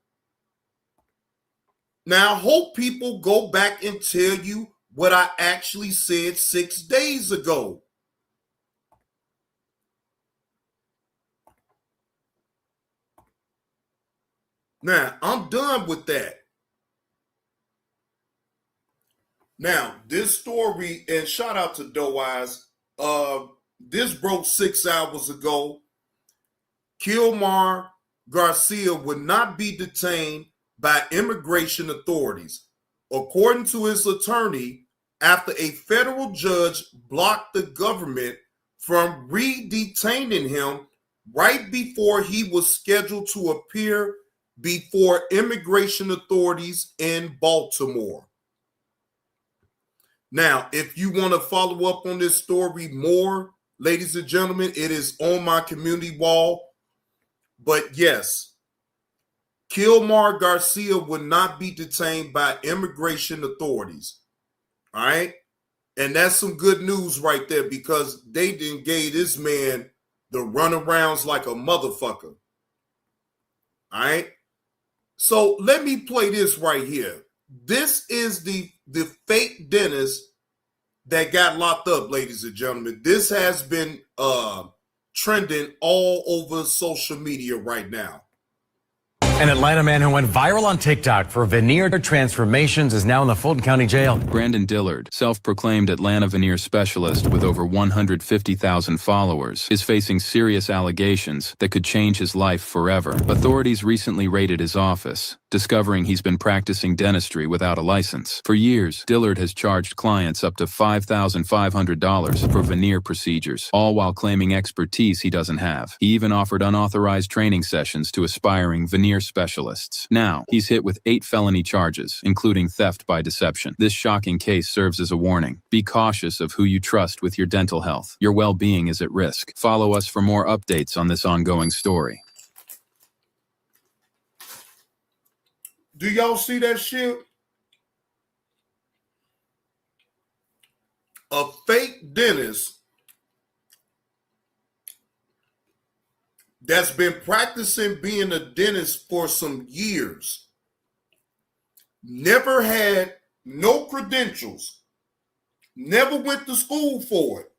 Now, I hope people go back and tell you what I actually said 6 days ago. Now, I'm done with that. Now, this story, and shout out to Doe Eyes, this broke 6 hours ago. Kilmar Garcia would not be detained by immigration authorities, according to his attorney, after a federal judge blocked the government from re-detaining him right before he was scheduled to appear before immigration authorities in Baltimore. Now, if you want to follow up on this story more, ladies and gentlemen, it is on my community wall. But yes, Kilmar Garcia would not be detained by immigration authorities. All right? And that's some good news right there, because they didn't gave this man the runarounds like a motherfucker. All right? So let me play this right here. This is the fake dentist that got locked up, ladies and gentlemen. This has been trending all over social media right now. An Atlanta man who went viral on TikTok for veneer transformations is now in the Fulton County Jail. Brandon Dillard, self-proclaimed Atlanta veneer specialist with over 150,000 followers, is facing serious allegations that could change his life forever. Authorities recently raided his office, discovering he's been practicing dentistry without a license. For years, Dillard has charged clients up to $5,500 for veneer procedures, all while claiming expertise he doesn't have. He even offered unauthorized training sessions to aspiring veneer specialists. Now, he's hit with 8 felony charges, including theft by deception. This shocking case serves as a warning. Be cautious of who you trust with your dental health. Your well-being is at risk. Follow us for more updates on this ongoing story. Do y'all see that shit? A fake dentist that's been practicing being a dentist for some years, never had no credentials, never went to school for it.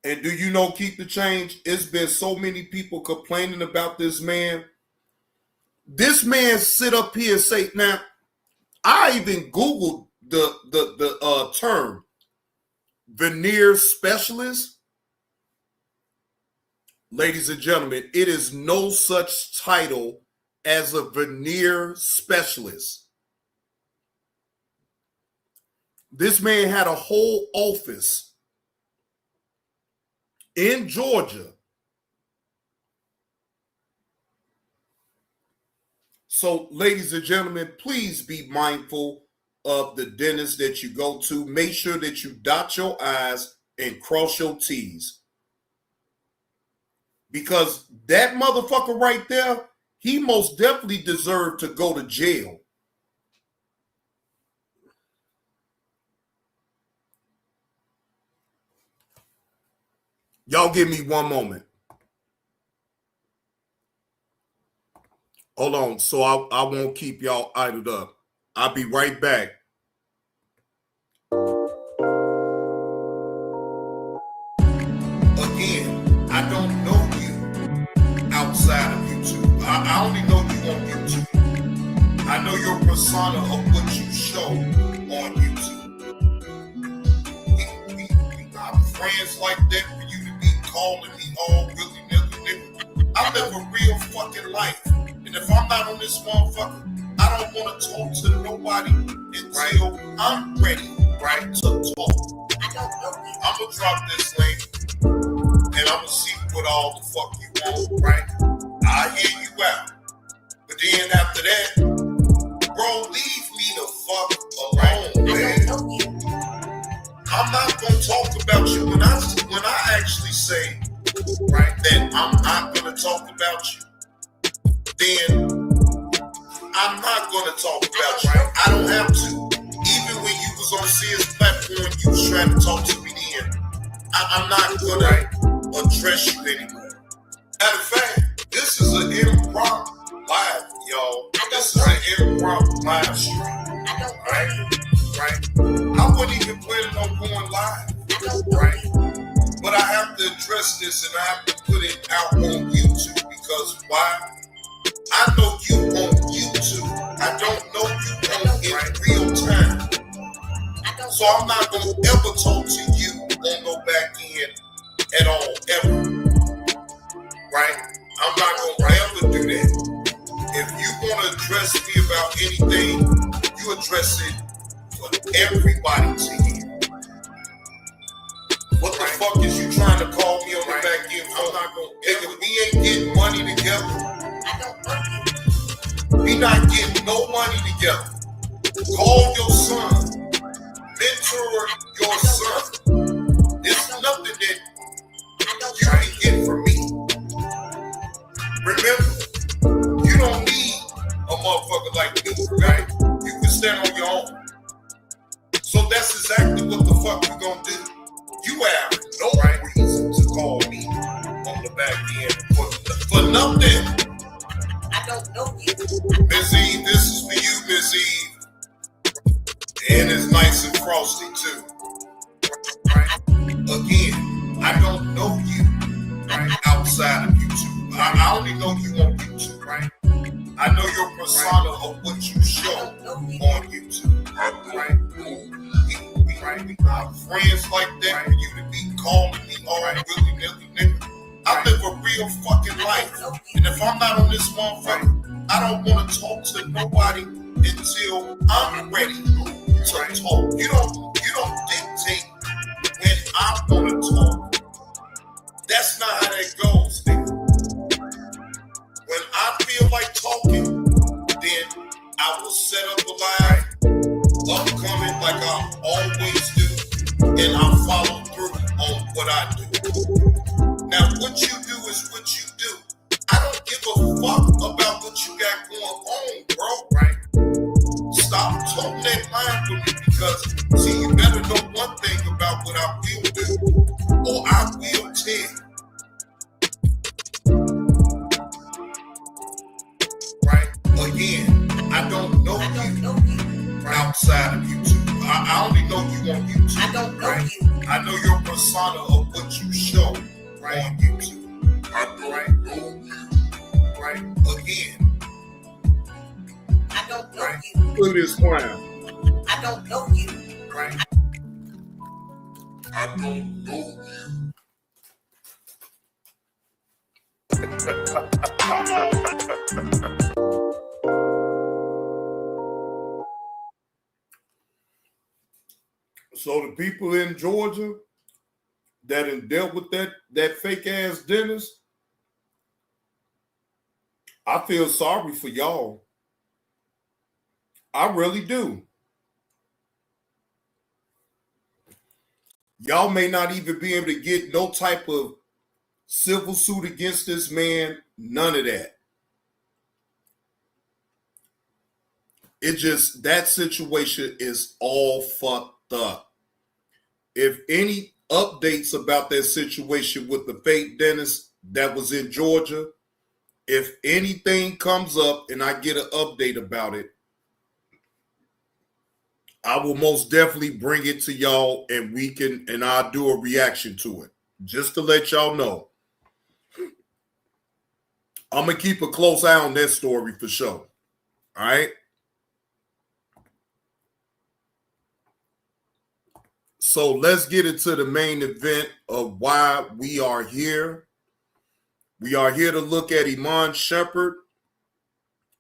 And do you know, keep the change? It's been so many people complaining about this man. This man sit up here and say, now, I even Googled the term veneer specialist. Ladies and gentlemen, it is no such title as a veneer specialist. This man had a whole office in Georgia. So, ladies and gentlemen, please be mindful of the dentist that you go to. Make sure that you dot your I's and cross your T's. Because that motherfucker right there, he most definitely deserved to go to jail. Y'all give me one moment. Hold on, so I won't keep y'all idled up. I'll be right back. Again, I don't know you outside of YouTube. I only know you on YouTube. I know your persona of what you show on YouTube. We not friends like that for you to be calling me all willy-nilly, nigga. I live a real fucking life. And if I'm not on this motherfucker, I don't want to talk to nobody until I'm ready, right, to talk. I'm going to drop this link, and I'm going to see what all the fuck you want, right? I'll hear you out. But then after that, bro, leave me the fuck alone, man. I'm not going to talk about you when I actually say, right, that I'm not going to talk about you. Then I'm not going to talk about you. I don't have to. Even when you was on Sears platform, you was trying to talk to me then. I'm not going to address you anymore. Matter of fact, this is an impromptu live address this and I have to put it out on YouTube because why? I know you on YouTube. I don't know you on in real time. So I'm not gonna ever talk to you on no back end at all, ever. Right? I'm not gonna ever do that. If you wanna address me about anything, you address it for everybody to hear. What the fuck is you trying to call me on the back end for? I'm not gonna, if we ain't getting money together, we not getting no money together. Call your son, mentor your son. There's nothing that you can get from me. Remember, you don't need a motherfucker like me, right? You can stand on your own. So that's exactly what the fuck you gonna do. You have no reason to call me on the back end for nothing. I don't know you. Miss Eve, this is for you, Miss Eve. And it's nice and frosty too. Right? Again, I don't know you outside of YouTube. I only know you on YouTube, right? I know your persona of what you show on YouTube, right? We got friends like that for you to be calling me all really nigga. I live a real fucking life. And if I'm not on this motherfucker, I don't want to talk to nobody until I'm ready to talk. You don't dictate when I want to talk. That's not how that goes, nigga. When I feel like talking, then I will set up a line, upcoming like I always do, and I'll follow through on what I do. Now, what you do is what you do. I don't give a fuck about what you got going on, bro, right? Stop talking that line with me because, see, you better know one thing about what I will do, or I will tell. Right? Again, I don't know you outside of YouTube. I only know you on YouTube. I don't know you. I know your persona of what you show on YouTube. I don't know you. Right? Again. I don't know you. Look at this clown. I don't know you. Right? I don't know So the people in Georgia that have dealt with that fake ass dentist, I feel sorry for y'all. I really do. Y'all may not even be able to get no type of civil suit against this man. None of that. It just, that situation is all fucked up. If any updates about that situation with the fake dentist that was in Georgia, if anything comes up and I get an update about it, I will most definitely bring it to y'all and I'll do a reaction to it. Just to let y'all know. I'm going to keep a close eye on that story for sure. All right? So let's get into the main event of why we are here. We are here to look at Iman Shumpert.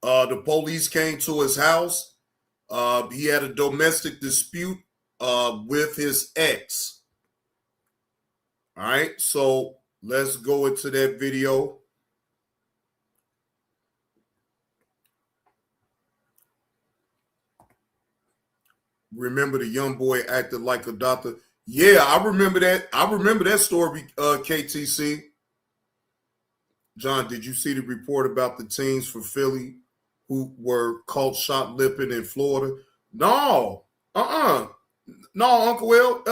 The police came to his house. He had a domestic dispute with his ex. All right, so let's go into that video. Remember the young boy acted like a doctor. Yeah, I remember that. I remember that story, KTC. John, did you see the report about the teens from Philly who were caught shoplifting in Florida? No. No, Uncle Will.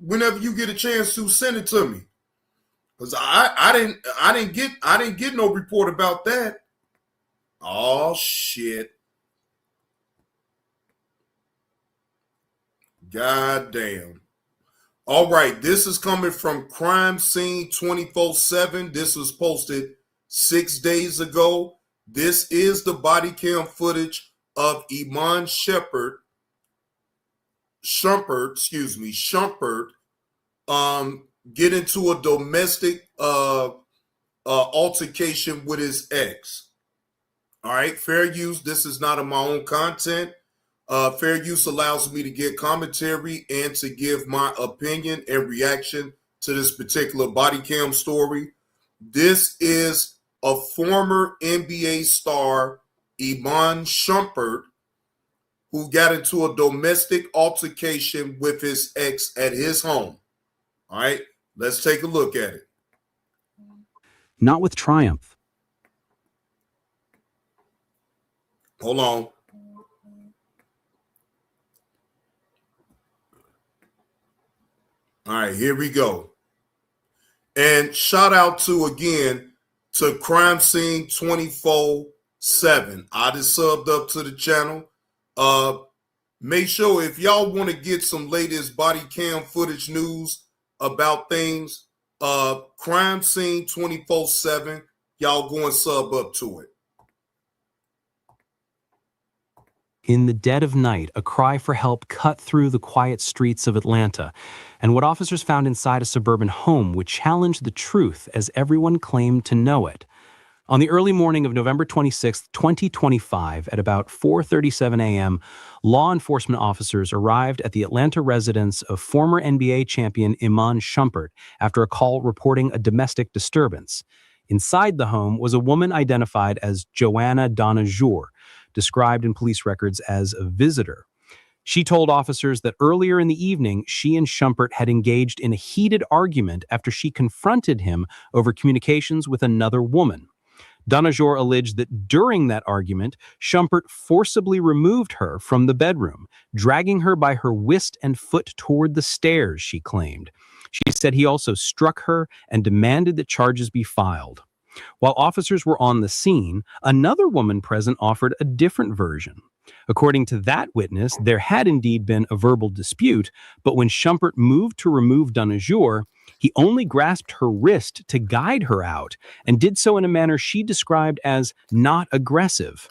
Whenever you get a chance to, send it to me. Because I didn't get no report about that. Oh shit. God damn. All right, this is coming from Crime Scene 24/7. This was posted 6 days ago. This is the body cam footage of Iman Shumpert, get into a domestic altercation with his ex. All right, fair use. This is not of my own content. Fair use allows me to get commentary and to give my opinion and reaction to this particular body cam story. This is a former NBA star, Iman Shumpert, who got into a domestic altercation with his ex at his home. All right, let's take a look at it. Not with triumph. Hold on. All right, here we go. And shout out to Crime Scene 24/7. I just subbed up to the channel. Make sure if y'all want to get some latest body cam footage news about things, Crime Scene 24/7, y'all go and sub up to it. In the dead of night, a cry for help cut through the quiet streets of Atlanta, and what officers found inside a suburban home would challenge the truth as everyone claimed to know it. On the early morning of November 26, 2025, at about 4:37 a.m., law enforcement officers arrived at the Atlanta residence of former NBA champion Iman Shumpert after a call reporting a domestic disturbance. Inside the home was a woman identified as Joanna Donajour, described in police records as a visitor. She told officers that earlier in the evening, she and Shumpert had engaged in a heated argument after she confronted him over communications with another woman. Donajour alleged that during that argument, Shumpert forcibly removed her from the bedroom, dragging her by her wrist and foot toward the stairs, she claimed. She said he also struck her and demanded that charges be filed. While officers were on the scene, another woman present offered a different version. According to that witness, there had indeed been a verbal dispute, but when Shumpert moved to remove Donajour, he only grasped her wrist to guide her out and did so in a manner she described as not aggressive.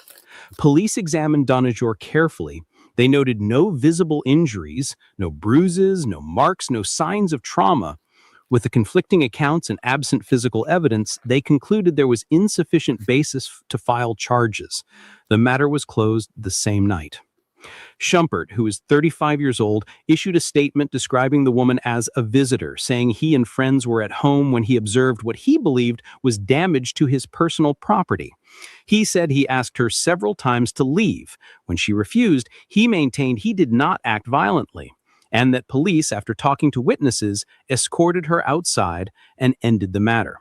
Police examined Donajour carefully. They noted no visible injuries, no bruises, no marks, no signs of trauma. With the conflicting accounts and absent physical evidence, they concluded there was insufficient basis to file charges. The matter was closed the same night. Shumpert, who is 35 years old, issued a statement describing the woman as a visitor, saying he and friends were at home when he observed what he believed was damage to his personal property. He said he asked her several times to leave. When she refused, he maintained he did not act violently, and that police, after talking to witnesses, escorted her outside and ended the matter.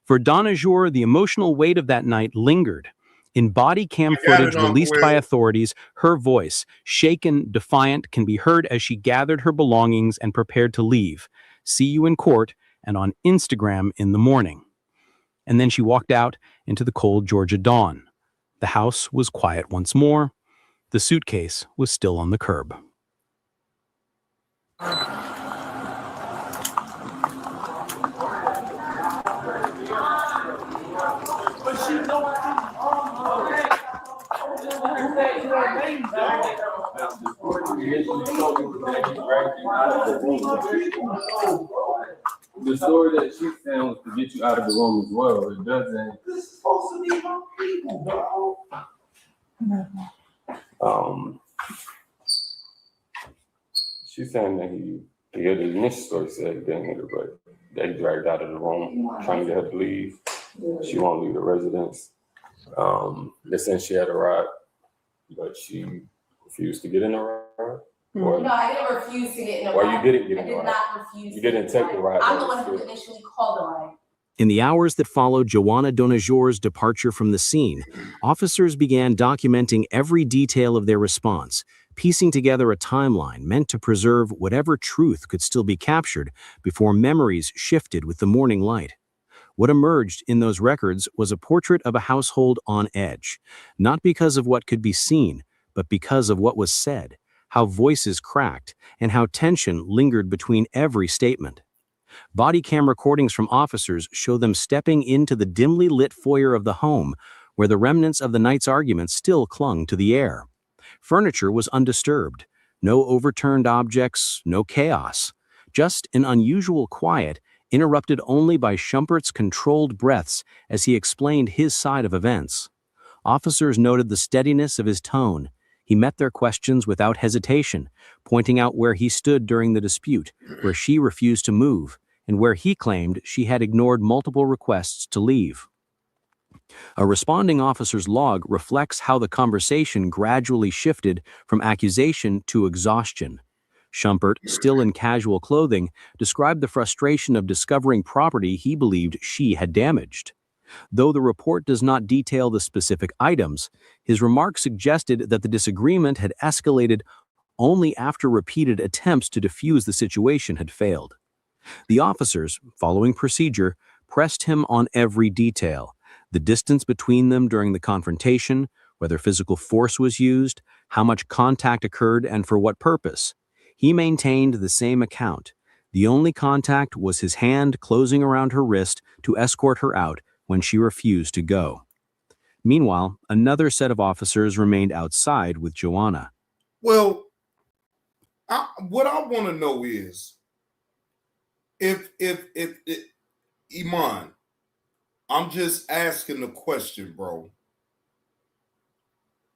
For Donajour, the emotional weight of that night lingered. In body cam footage released by authorities, her voice, shaken, defiant, can be heard as she gathered her belongings and prepared to leave. See you in court and on Instagram in the morning. And then she walked out into the cold Georgia dawn. The house was quiet once more. The suitcase was still on the curb. The story that she said was to get you out of the room as well. It doesn't. This is supposed to be my people, bro. She's saying that he had the initial story said he didn't hit her, but that he dragged out of the room, trying to get her to leave. She won't leave the residence. They're saying she had a ride, but she refused to get in the ride. Or, no, I didn't refuse to get in the ride. Or you didn't get in the ride. I did not refuse. You didn't take the ride. I'm the one who initially called the ride. In the hours that followed Joanna Donajour's departure from the scene, officers began documenting every detail of their response, piecing together a timeline meant to preserve whatever truth could still be captured before memories shifted with the morning light. What emerged in those records was a portrait of a household on edge, not because of what could be seen, but because of what was said, how voices cracked, and how tension lingered between every statement. Body cam recordings from officers show them stepping into the dimly lit foyer of the home, where the remnants of the night's argument still clung to the air. Furniture was undisturbed. No overturned objects, no chaos. Just an unusual quiet, interrupted only by Shumpert's controlled breaths as he explained his side of events. Officers noted the steadiness of his tone. He met their questions without hesitation, pointing out where he stood during the dispute, where she refused to move, and where he claimed she had ignored multiple requests to leave. A responding officer's log reflects how the conversation gradually shifted from accusation to exhaustion. Shumpert, still in casual clothing, described the frustration of discovering property he believed she had damaged. Though the report does not detail the specific items, his remarks suggested that the disagreement had escalated only after repeated attempts to defuse the situation had failed. The officers, following procedure, pressed him on every detail: the distance between them during the confrontation, whether physical force was used, how much contact occurred, and for what purpose. He maintained the same account. The only contact was his hand closing around her wrist to escort her out when she refused to go. Meanwhile, another set of officers remained outside with Joanna. Well, what I want to know is if Iman, I'm just asking the question, bro.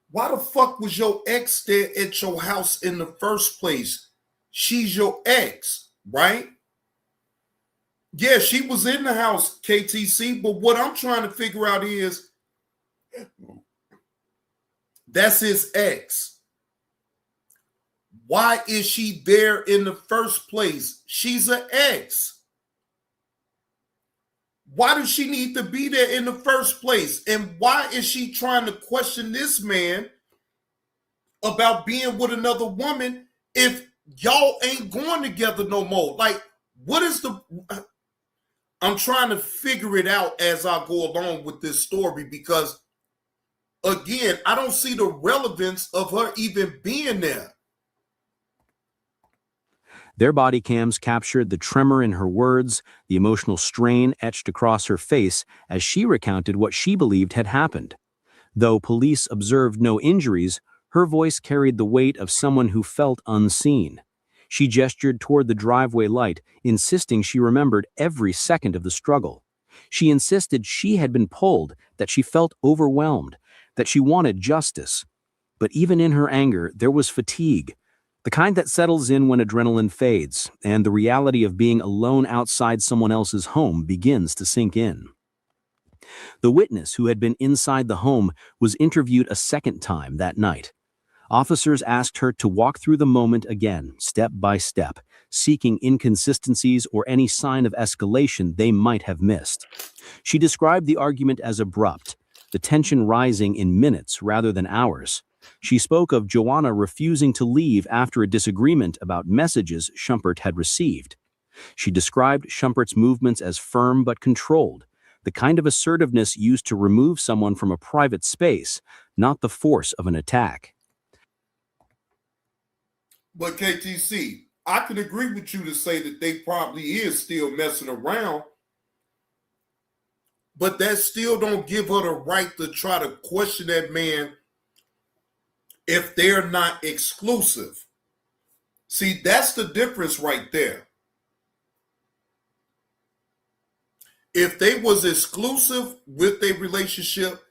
Why the fuck was your ex there at your house in the first place? She's your ex, right? Yeah, she was in the house, KTC, but what I'm trying to figure out is that's his ex. Why is she there in the first place? She's an ex. Why does she need to be there in the first place? And why is she trying to question this man about being with another woman if y'all ain't going together no more? Like, what is the... I'm trying to figure it out as I go along with this story because, again, I don't see the relevance of her even being there. Their body cams captured the tremor in her words, the emotional strain etched across her face as she recounted what she believed had happened. Though police observed no injuries, her voice carried the weight of someone who felt unseen. She gestured toward the driveway light, insisting she remembered every second of the struggle. She insisted she had been pulled, that she felt overwhelmed, that she wanted justice. But even in her anger, there was fatigue, the kind that settles in when adrenaline fades, and the reality of being alone outside someone else's home begins to sink in. The witness who had been inside the home was interviewed a second time that night. Officers asked her to walk through the moment again, step by step, seeking inconsistencies or any sign of escalation they might have missed. She described the argument as abrupt, the tension rising in minutes rather than hours. She spoke of Joanna refusing to leave after a disagreement about messages Shumpert had received. She described Shumpert's movements as firm but controlled, the kind of assertiveness used to remove someone from a private space, not the force of an attack. But KTC, I can agree with you to say that they probably is still messing around, but that still don't give her the right to try to question that man if they're not exclusive. See, that's the difference right there. If they was exclusive with their relationship,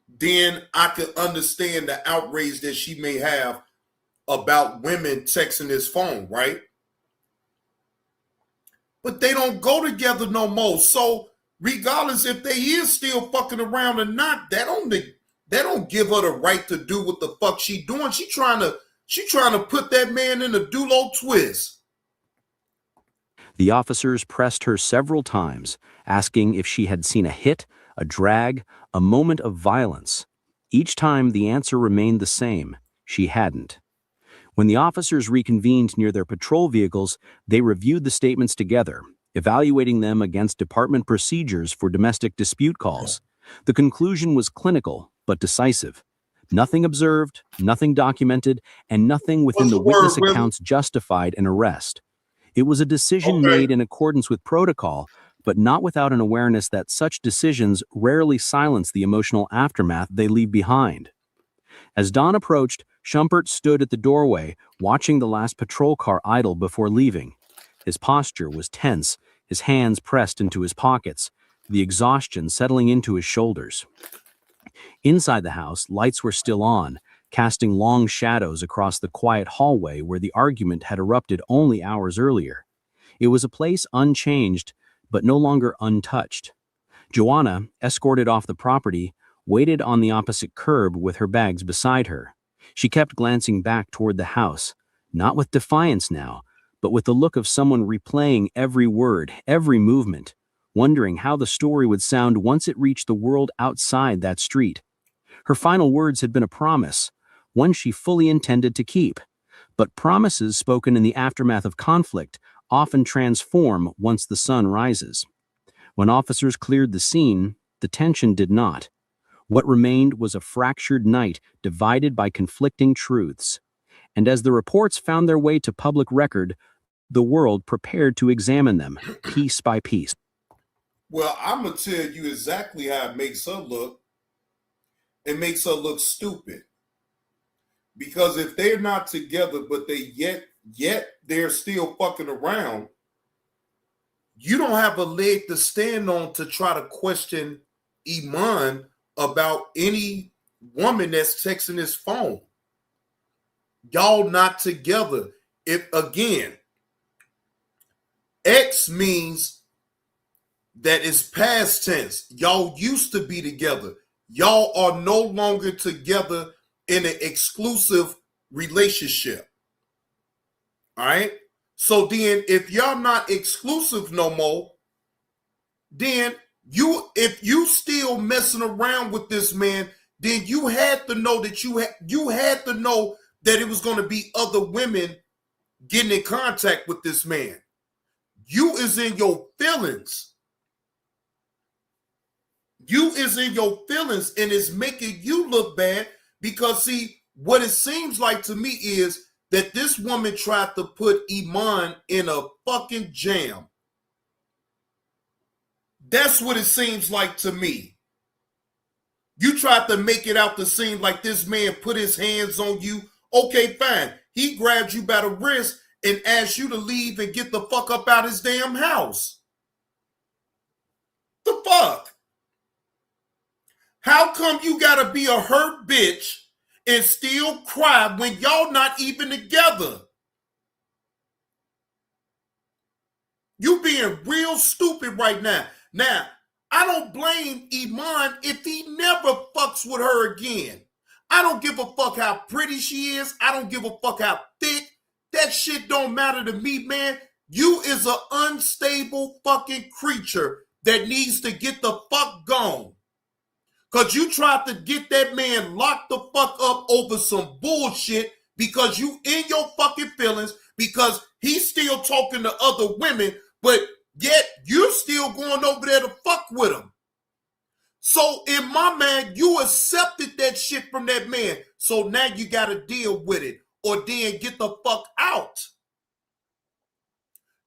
then I could understand the outrage that she may have about women texting his phone, right? But they don't go together no more. So regardless if they is still fucking around or not, that don't give her the right to do what the fuck she doing. She trying to put that man in a dulo twist. The officers pressed her several times, asking if she had seen a hit, a drag, a moment of violence. Each time the answer remained the same: she hadn't. When the officers reconvened near their patrol vehicles, they reviewed the statements together, evaluating them against department procedures for domestic dispute calls. The conclusion was clinical but decisive. Nothing observed, nothing documented, and nothing within What's the the word, witness Willie? accounts justified an arrest. It was a decision Okay. made in accordance with protocol, but not without an awareness that such decisions rarely silence the emotional aftermath they leave behind. As dawn approached, Shumpert stood at the doorway, watching the last patrol car idle before leaving. His posture was tense, his hands pressed into his pockets, the exhaustion settling into his shoulders. Inside the house, lights were still on, casting long shadows across the quiet hallway where the argument had erupted only hours earlier. It was a place unchanged, but no longer untouched. Joanna, escorted off the property, waited on the opposite curb with her bags beside her. She kept glancing back toward the house, not with defiance now, but with the look of someone replaying every word, every movement, wondering how the story would sound once it reached the world outside that street. Her final words had been a promise, one she fully intended to keep. But promises spoken in the aftermath of conflict often transform once the sun rises. When officers cleared the scene, the tension did not. What remained was a fractured night divided by conflicting truths. And as the reports found their way to public record, the world prepared to examine them, piece by piece. Well, I'm going to tell you exactly how it makes her look. It makes her look stupid. Because if they're not together, but they yet they're still fucking around, you don't have a leg to stand on to try to question Iman about any woman that's texting his phone. Y'all not together. If again, X means that it's past tense. Y'all used to be together. Y'all are no longer together in an exclusive relationship. All right? So then if y'all not exclusive no more, then if you still messing around with this man, then you had to know that you had to know that it was going to be other women getting in contact with this man. You is in your feelings. You is in your feelings, and it's making you look bad because, see, what it seems like to me is that this woman tried to put Iman in a fucking jam. That's what it seems like to me. You tried to make it out to seem like this man put his hands on you. Okay, fine. He grabbed you by the wrist and asked you to leave and get the fuck up out his damn house. The fuck? How come you gotta be a hurt bitch and still cry when y'all not even together? You being real stupid right now. Now, I don't blame Iman if he never fucks with her again. I don't give a fuck how pretty she is. I don't give a fuck how thick. That shit don't matter to me, man. You is an unstable fucking creature that needs to get the fuck gone. Because you tried to get that man locked the fuck up over some bullshit because you in your fucking feelings, because he's still talking to other women, but yet you're still going over there to fuck with him. So in my mind, you accepted that shit from that man. So now you got to deal with it or then get the fuck out.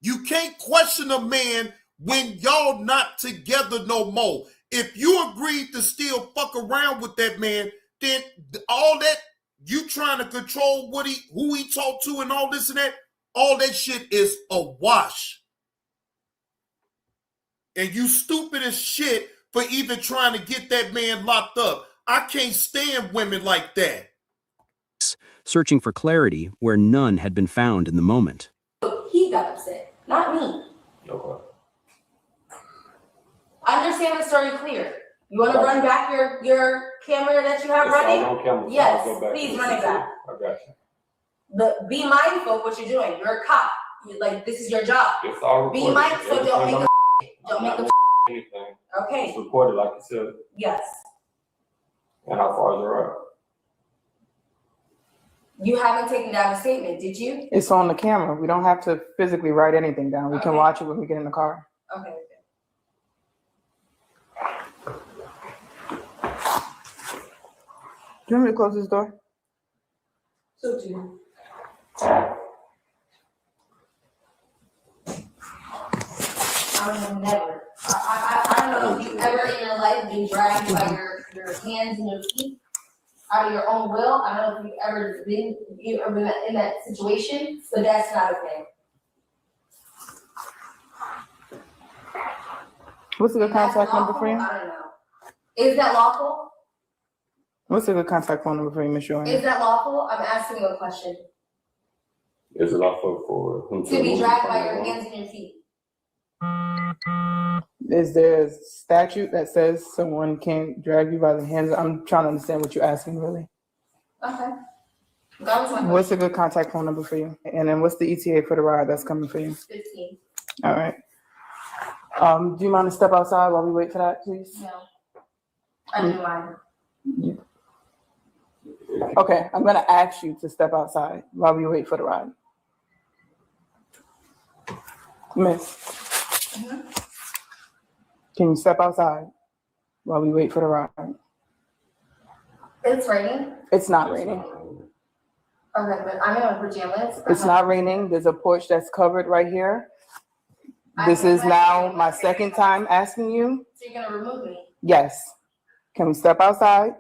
You can't question a man when y'all not together no more. If you agreed to still fuck around with that man, then all that you trying to control who he talked to and all this and that, all that shit is a wash. And you stupid as shit for even trying to get that man locked up. I can't stand women like that. Searching for clarity where none had been found in the moment. He got upset, not me. Okay. Understand the story clear. You want to run back your camera that you have It's running? on camera, so Yes, I'll go back please to run it the back. I got you. Be mindful of what you're doing. You're a cop. This is your job. It's all Be recorded. mindful. Don't make I'm not a gonna anything. Okay. It's recorded like you said. Yes. And how far is it right? You haven't taken down a statement, did you? It's on the camera. We don't have to physically write anything down. We can Okay. watch it when we get in the car. Okay. you want me to close this door? So do you. I would never. I don't know if you ever in your life been dragged by your hands and your feet out of your own will. I don't know if you've ever been in that situation, but that's not okay. What's a good contact number for you? I don't know. Is that lawful? What's a good contact phone number for you, Miss Joanna? Is that lawful? I'm asking you a question. Is it lawful for him To be dragged by your hands and your feet. Is there a statute that says someone can't drag you by the hands? I'm trying to understand what you're asking, really. Okay. That was my What's question. a good contact phone number for you? And then what's the ETA for the ride that's coming for you? 15. All right. Do you mind to step outside while we wait for that, please? No. I do mind. Okay, I'm gonna ask you to step outside while we wait for the ride. Miss, can you step outside while we wait for the ride? It's raining. It's not raining. Okay, but I'm in my pajamas. It's not raining. There's a porch that's covered right here. This is now my second time asking you. So you're gonna remove me? Yes. Can we step outside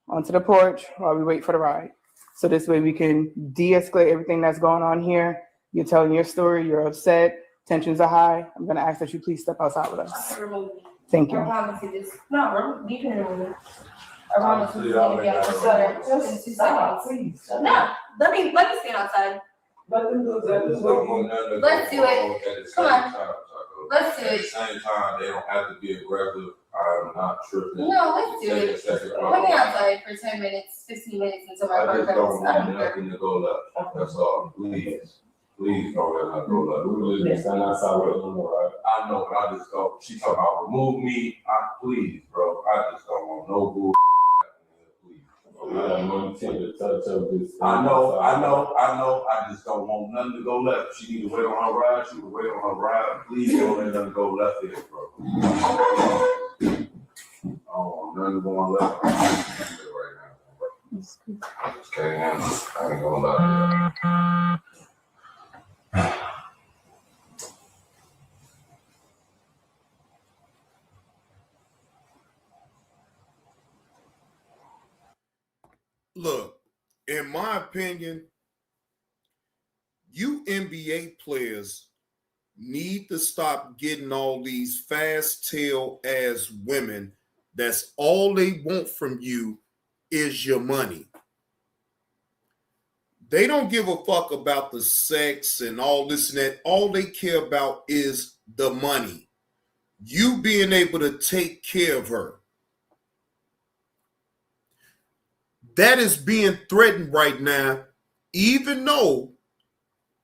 onto the porch while we wait for the ride? So this way we can de-escalate everything that's going on here. You're telling your story, you're upset, tensions are high. I'm gonna ask that you please step outside with us. Remove me. Thank I you. promise you this. No, you can remove me. I promise you this is gonna be out of the sweater in 2 seconds. No, let me stand outside. Let's do it. Come on. Let's do At the it. same time, they don't have to be aggressive. I'm not tripping. No, let's do it. Put me outside for 10 minutes, 15 minutes until my I car just comes. don't I want don't care. nothing to go left. That's all. Please. Please don't let her go left. We just stand outside with them, right? I know, but I just don't. She talking about remove me. Please, bro. I just don't want no bull. Please. We have no intent to touch up this. I know. I just don't want nothing to go left. She need to wait on her ride. She can wait on her ride. Please don't let nothing go left here, bro. I don't want nothing going left. I'm right now. I just can't handle it. I ain't gonna lie. Look, in my opinion, you NBA players need to stop getting all these fast tail ass women. That's all they want from you is your money. They don't give a fuck about the sex and all this and that. All they care about is the money. You being able to take care of her. That is being threatened right now, even though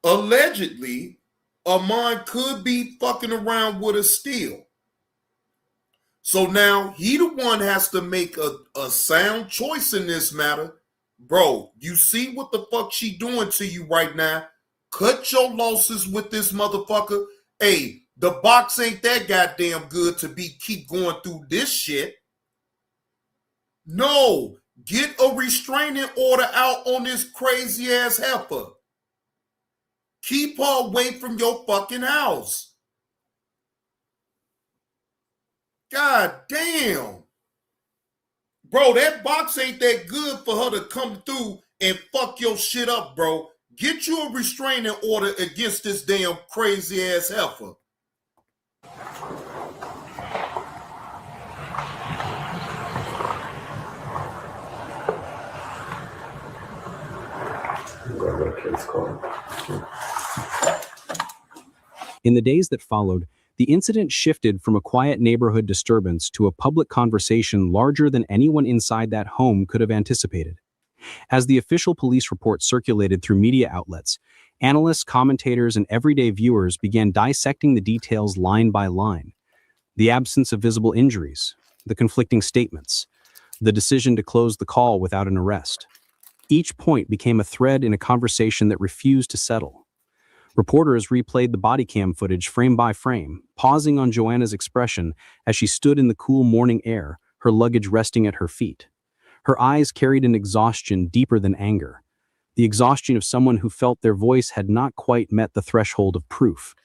allegedly Iman could be fucking around with her still. So now he the one has to make a sound choice in this matter. Bro, you see what the fuck she doing to you right now? Cut your losses with this motherfucker. Hey, the box ain't that goddamn good to keep going through this shit. No, get a restraining order out on this crazy ass heifer. Keep her away from your fucking house. God damn. Bro, that box ain't that good for her to come through and fuck your shit up, bro. Get you a restraining order against this damn crazy ass heifer. In the days that followed, the incident shifted from a quiet neighborhood disturbance to a public conversation larger than anyone inside that home could have anticipated. As the official police report circulated through media outlets, analysts, commentators, and everyday viewers began dissecting the details line by line. The absence of visible injuries, the conflicting statements, the decision to close the call without an arrest. Each point became a thread in a conversation that refused to settle. Reporters replayed the body cam footage frame by frame, pausing on Joanna's expression as she stood in the cool morning air, her luggage resting at her feet. Her eyes carried an exhaustion deeper than anger, the exhaustion of someone who felt their voice had not quite met the threshold of proof.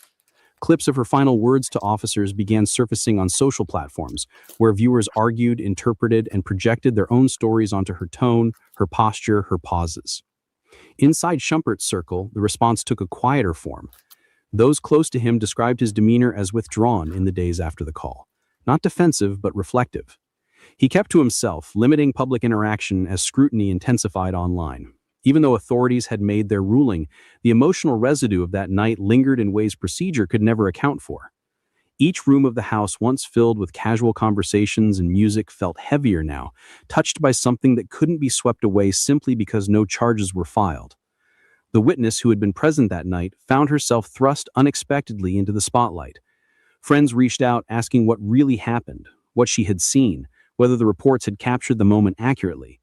Clips of her final words to officers began surfacing on social platforms, where viewers argued, interpreted, and projected their own stories onto her tone, her posture, her pauses. Inside Shumpert's circle, the response took a quieter form. Those close to him described his demeanor as withdrawn in the days after the call. Not defensive, but reflective. He kept to himself, limiting public interaction as scrutiny intensified online. Even though authorities had made their ruling, the emotional residue of that night lingered in ways procedure could never account for. Each room of the house, once filled with casual conversations and music, felt heavier now, touched by something that couldn't be swept away simply because no charges were filed. The witness who had been present that night found herself thrust unexpectedly into the spotlight. Friends reached out asking what really happened, what she had seen, whether the reports had captured the moment accurately.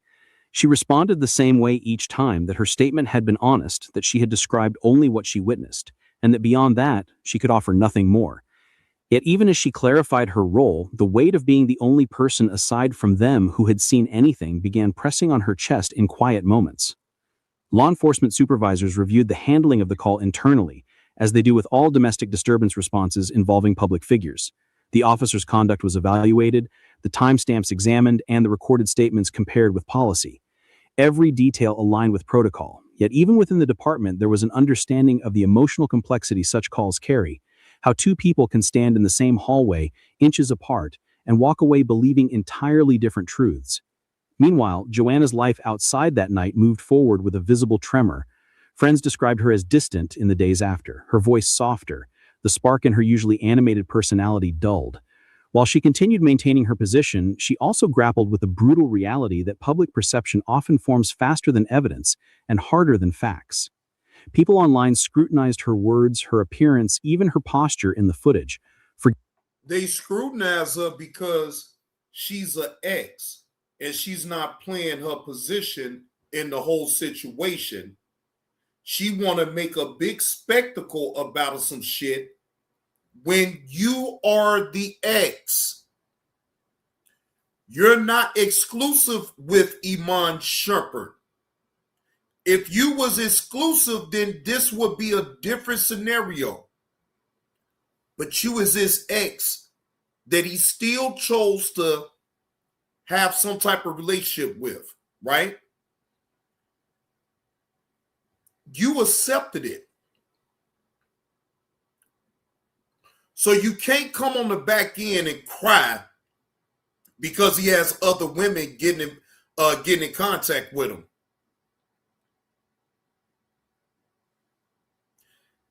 She responded the same way each time, that her statement had been honest, that she had described only what she witnessed, and that beyond that, she could offer nothing more. Yet even as she clarified her role, the weight of being the only person aside from them who had seen anything began pressing on her chest in quiet moments. Law enforcement supervisors reviewed the handling of the call internally, as they do with all domestic disturbance responses involving public figures. The officer's conduct was evaluated, the timestamps examined, and the recorded statements compared with policy. Every detail aligned with protocol, yet even within the department there was an understanding of the emotional complexity such calls carry, how two people can stand in the same hallway, inches apart, and walk away believing entirely different truths. Meanwhile, Joanna's life outside that night moved forward with a visible tremor. Friends described her as distant in the days after, her voice softer, the spark in her usually animated personality dulled. While she continued maintaining her position, she also grappled with the brutal reality that public perception often forms faster than evidence and harder than facts. People online scrutinized her words, her appearance, even her posture in the footage. They scrutinize her because she's an ex and she's not playing her position in the whole situation. She want to make a big spectacle about some shit. When you are the ex, you're not exclusive with Iman Shumpert. If you was exclusive, then this would be a different scenario. But you is his ex that he still chose to have some type of relationship with, right? You accepted it. So you can't come on the back end and cry because he has other women getting in contact with him.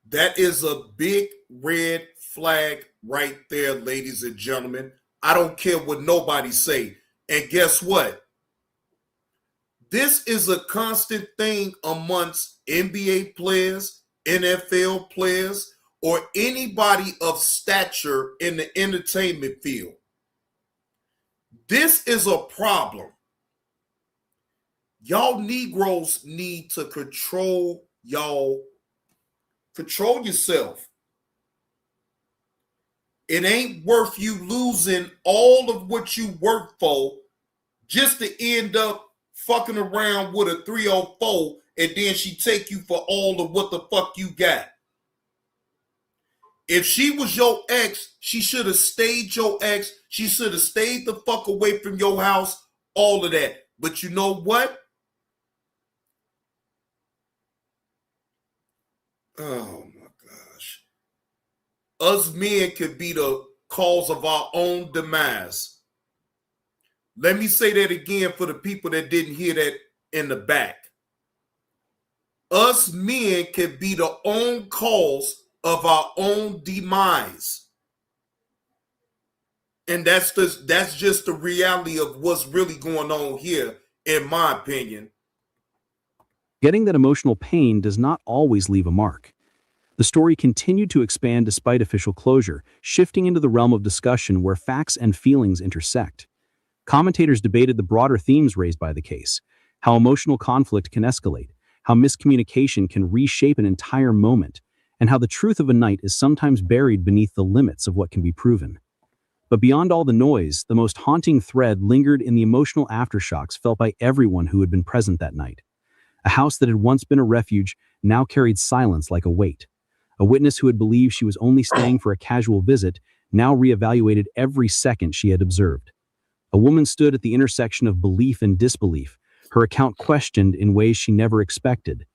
That is a big red flag right there, ladies and gentlemen. I don't care what nobody say. And guess what? This is a constant thing amongst NBA players, NFL players, or anybody of stature in the entertainment field. This is a problem. Y'all Negroes need to control yourself. It ain't worth you losing all of what you work for just to end up fucking around with a 304 and then she take you for all of what the fuck you got. If she was your ex, she should have stayed your ex. She should have stayed the fuck away from your house, all of that. But you know what? Oh my gosh. Us men could be the cause of our own demise. Let me say that again for the people that didn't hear that in the back. Us men can be the own cause of our own demise. And that's just the reality of what's really going on here, in my opinion. Getting that emotional pain does not always leave a mark. The story continued to expand despite official closure, shifting into the realm of discussion where facts and feelings intersect. Commentators debated the broader themes raised by the case, how emotional conflict can escalate, how miscommunication can reshape an entire moment, and how the truth of a night is sometimes buried beneath the limits of what can be proven. But beyond all the noise, the most haunting thread lingered in the emotional aftershocks felt by everyone who had been present that night. A house that had once been a refuge now carried silence like a weight. A witness who had believed she was only staying for a casual visit now reevaluated every second she had observed. A woman stood at the intersection of belief and disbelief, her account questioned in ways she never expected.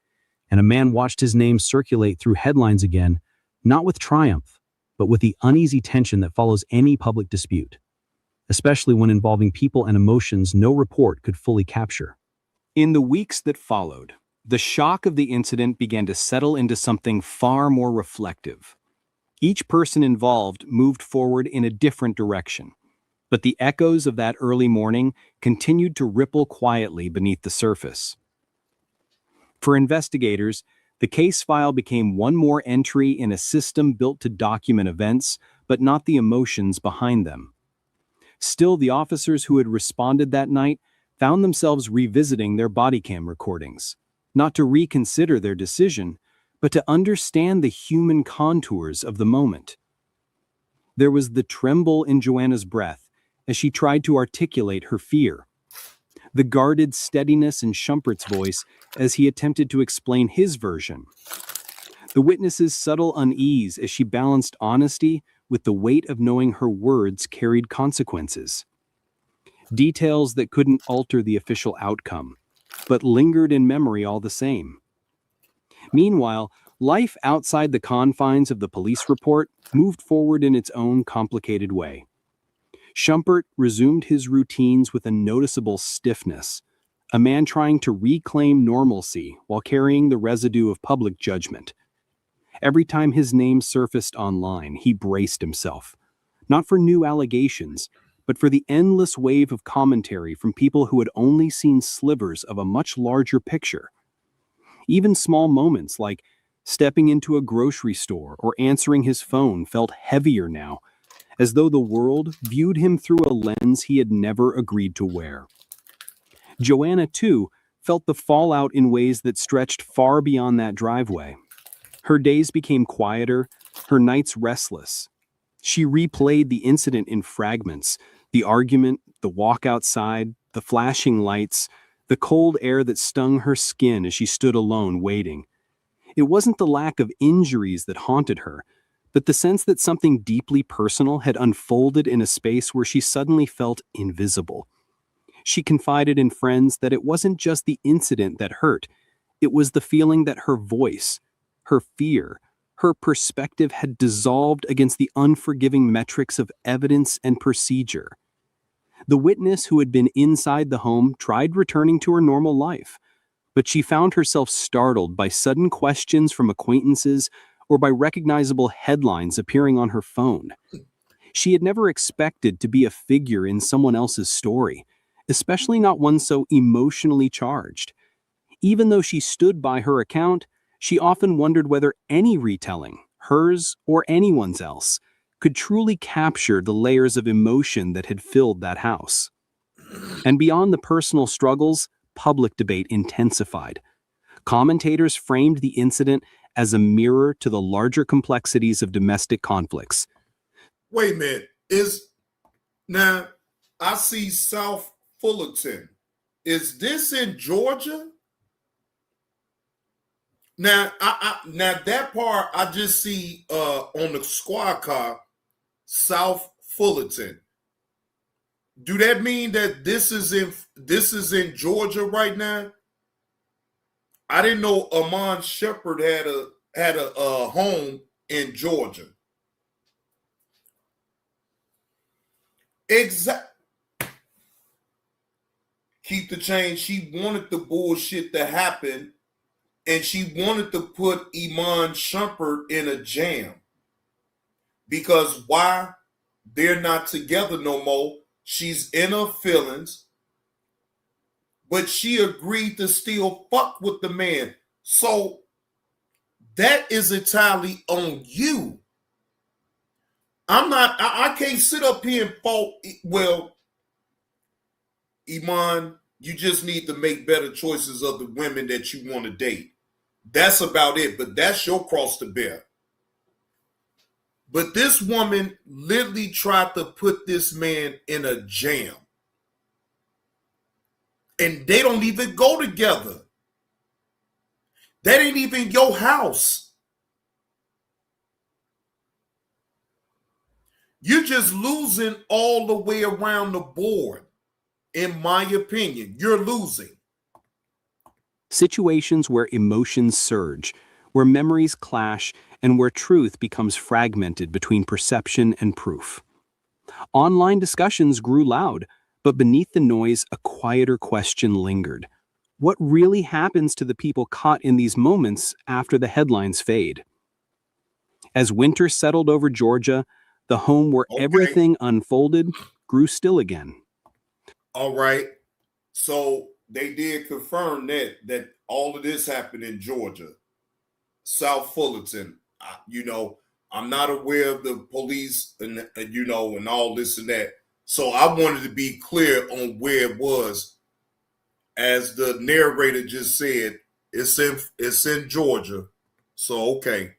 And a man watched his name circulate through headlines again, not with triumph, but with the uneasy tension that follows any public dispute, especially when involving people and emotions no report could fully capture. In the weeks that followed, the shock of the incident began to settle into something far more reflective. Each person involved moved forward in a different direction, but the echoes of that early morning continued to ripple quietly beneath the surface. For investigators, the case file became one more entry in a system built to document events, but not the emotions behind them. Still, the officers who had responded that night found themselves revisiting their body cam recordings, not to reconsider their decision, but to understand the human contours of the moment. There was the tremble in Joanna's breath as she tried to articulate her fear, the guarded steadiness in Shumpert's voice as he attempted to explain his version, the witness's subtle unease as she balanced honesty with the weight of knowing her words carried consequences. Details that couldn't alter the official outcome, but lingered in memory all the same. Meanwhile, life outside the confines of the police report moved forward in its own complicated way. Shumpert resumed his routines with a noticeable stiffness, a man trying to reclaim normalcy while carrying the residue of public judgment. Every time his name surfaced online, he braced himself, not for new allegations, but for the endless wave of commentary from people who had only seen slivers of a much larger picture. Even small moments like stepping into a grocery store or answering his phone felt heavier now, as though the world viewed him through a lens he had never agreed to wear. Joanna, too, felt the fallout in ways that stretched far beyond that driveway. Her days became quieter, her nights restless. She replayed the incident in fragments, the argument, the walk outside, the flashing lights, the cold air that stung her skin as she stood alone waiting. It wasn't the lack of injuries that haunted her, but the sense that something deeply personal had unfolded in a space where she suddenly felt invisible. She confided in friends that it wasn't just the incident that hurt, it was the feeling that her voice, her fear, her perspective had dissolved against the unforgiving metrics of evidence and procedure. The witness who had been inside the home tried returning to her normal life, but she found herself startled by sudden questions from acquaintances or by recognizable headlines appearing on her phone. She had never expected to be a figure in someone else's story, especially not one so emotionally charged. Even though she stood by her account, she often wondered whether any retelling, hers or anyone's else, could truly capture the layers of emotion that had filled that house. And beyond the personal struggles, public debate intensified. Commentators framed the incident as a mirror to the larger complexities of domestic conflicts. Wait a minute. Now, I see South Fullerton. Is this in Georgia? Now, now that part I just see on the squad car, South Fullerton. Do that mean that this is in Georgia right now? I didn't know Iman Shumpert had a home in Georgia. Exact. Keep the change. She wanted the bullshit to happen, and she wanted to put Iman Shumpert in a jam. Because why? They're not together no more. She's in her feelings, but she agreed to still fuck with the man. So that is entirely on you. I can't sit up here and fault. Well, Iman, you just need to make better choices of the women that you want to date. That's about it, but that's your cross to bear. But this woman literally tried to put this man in a jam. And they don't even go together. That ain't even your house. You're just losing all the way around the board. In my opinion, you're losing. Situations where emotions surge, where memories clash, and where truth becomes fragmented between perception and proof. Online discussions grew loud, but beneath the noise, a quieter question lingered. What really happens to the people caught in these moments after the headlines fade? As winter settled over Georgia, the home where everything unfolded grew still again. All right. So they did confirm that all of this happened in Georgia, South Fullerton. I'm not aware of the police and and all this and that. So I wanted to be clear on where it was. As the narrator just said, it's in Georgia. So okay.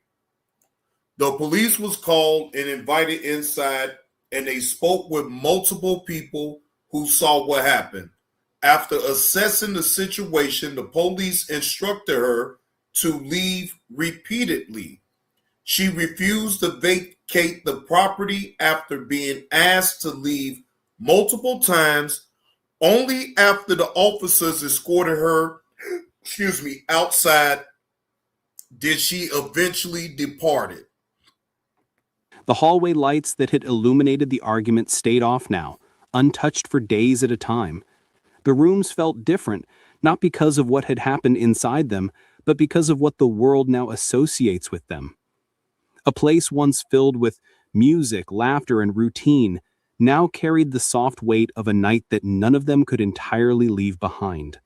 The police was called and invited inside, and they spoke with multiple people who saw what happened. After assessing the situation, the police instructed her to leave repeatedly. She refused to vacate the property after being asked to leave multiple times. Only after the officers escorted her, outside did she eventually departed. The hallway lights that had illuminated the argument stayed off now, untouched for days at a time. The rooms felt different, not because of what had happened inside them, but because of what the world now associates with them. A place once filled with music, laughter, and routine now carried the soft weight of a night that none of them could entirely leave behind.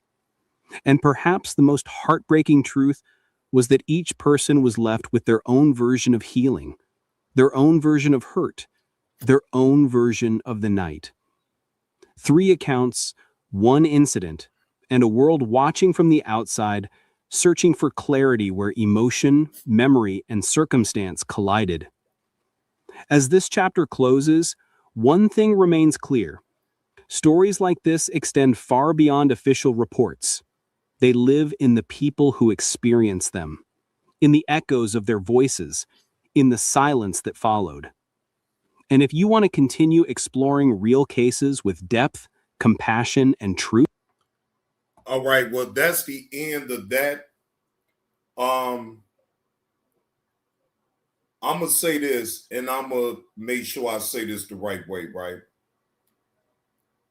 And perhaps the most heartbreaking truth was that each person was left with their own version of healing, their own version of hurt, their own version of the night. 3 accounts, 1 incident, and a world watching from the outside, searching for clarity where emotion, memory, and circumstance collided. As this chapter closes, one thing remains clear. Stories like this extend far beyond official reports. They live in the people who experience them, in the echoes of their voices, in the silence that followed. And if you want to continue exploring real cases with depth, compassion, and truth. All right, well, that's the end of that. I'm gonna say this, and I'm gonna make sure I say this the right way, right?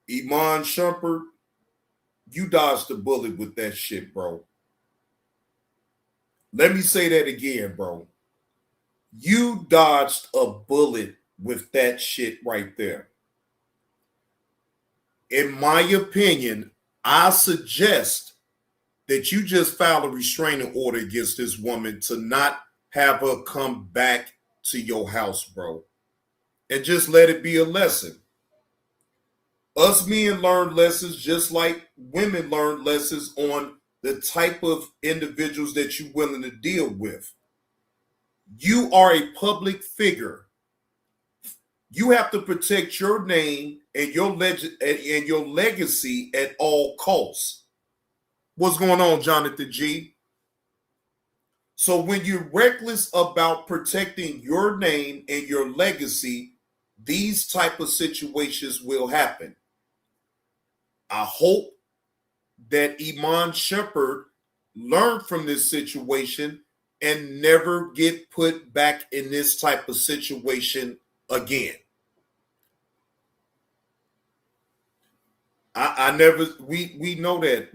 Iman Shumpert, you dodged the bullet with that shit, bro. Let me say that again, bro. You dodged a bullet with that shit right there. In my opinion, I suggest that you just file a restraining order against this woman to not have her come back to your house, bro. And just let it be a lesson. Us men learn lessons just like women learn lessons on the type of individuals that you're willing to deal with. You are a public figure. You have to protect your name and your legacy at all costs. What's going on, Jonathan G? So when you're reckless about protecting your name and your legacy, these type of situations will happen. I hope that Iman Shumpert learned from this situation and never get put back in this type of situation again. We know that.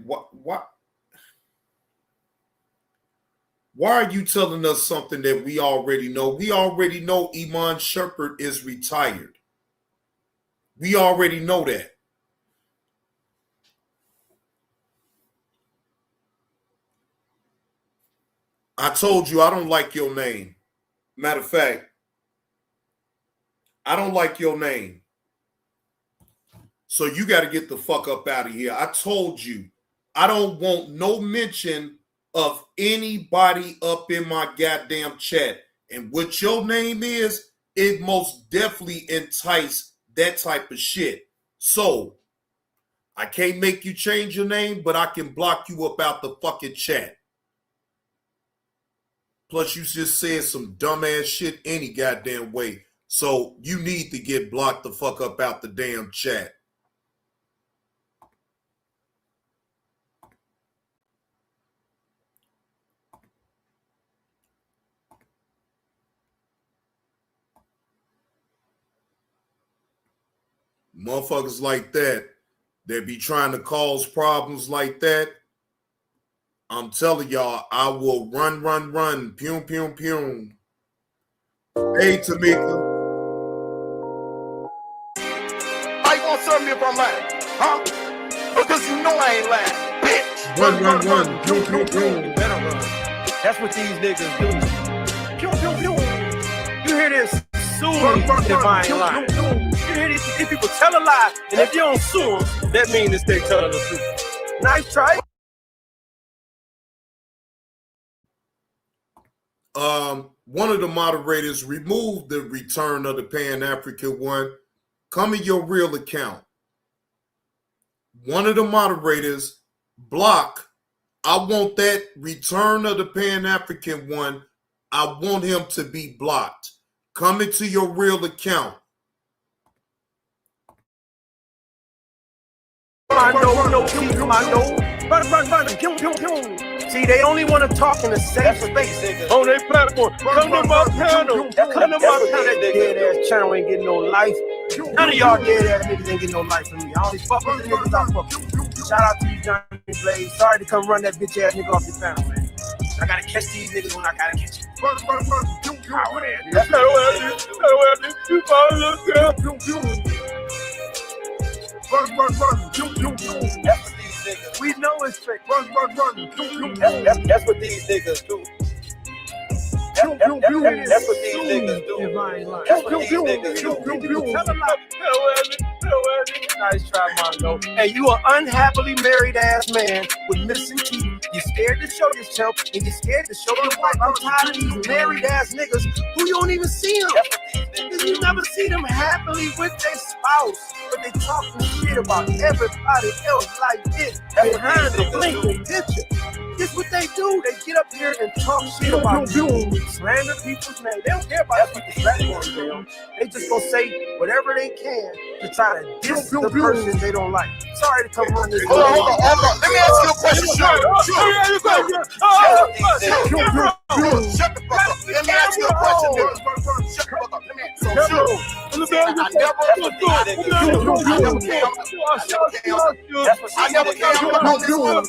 Why are you telling us something that we already know? We already know Iman Shumpert is retired. We already know that. I told you I don't like your name. Matter of fact, I don't like your name. So you got to get the fuck up out of here. I told you I don't want no mention of anybody up in my goddamn chat. And what your name is, it most definitely entice that type of shit. So I can't make you change your name, but I can block you up out the fucking chat. Plus, you just said some dumbass shit any goddamn way. So you need to get blocked the fuck up out the damn chat. Motherfuckers like that be trying to cause problems like that. I'm telling y'all, I will run, pum, pum, pum. Hey, Tamika. How you gonna serve me if I'm lying? Huh? Because you know I ain't lying, bitch. Run, pum, pum, pum. You better run. That's what these niggas do. Pew, pew, pew. You hear this? Sue me if I ain't lying. You hear these people tell a lie, and if you don't sue them, that means that they telling the truth. Nice try. One of the moderators removed the return of the Pan-African one. Come in your real account. One of the moderators block. I want that return of the Pan-African one. I want him to be blocked. Come into your real account. I know, run, pew, pew, pew. See, they only want to talk in a safe space on their platform. Come to my panel. Come to my panel. That dead ass channel ain't getting no life. None of y'all dead ass niggas ain't getting no life from me. I only fuck with the niggas I fuck with. Shout out to you, Johnny Blaze. Sorry to come run that bitch ass nigga off your panel, man. I gotta catch these niggas when I gotta catch them. That's not what I do. You follow this girl. Run. That's what these niggas. We know it's fake. Run. That's what these niggas do. That's what these niggas do. That's what these niggas do. Tell them nice try, Mongo. Hey, you an unhappily married ass man with missing teeth. You're scared to show yourself, and you're scared to show your wife. I'm tired of these married ass niggas who you don't even see them. You never see them happily with their spouse, but they talking shit about everybody else like this behind the blinking picture. This what they do. They get up here and talk shit about you, slander people's name. They don't care about people's platforms. They just gonna say whatever they can to try to diss the person they don't like. Sorry to come on this. Hold on. Let me ask you a question. Shut the fuck up. Let me ask you a question, nigga. Shut the fuck up. Let me ask you a question. I never cammed up on this motherfucker.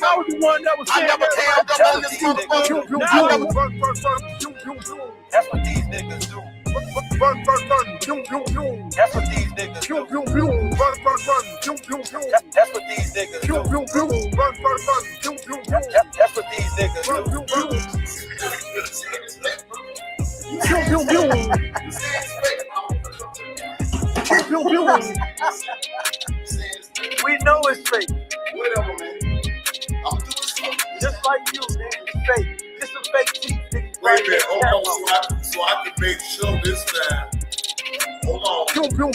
That's what these niggas do. Run. That's what these niggas do. Run. That's what these niggas do. Run. That's what these niggas do. We know it's fake. Whatever, man. I'm doing something. Just like you, man. It's fake. It's a fake teeth. Wait a minute, hold on, so I can make sure this time. Hold on. Run.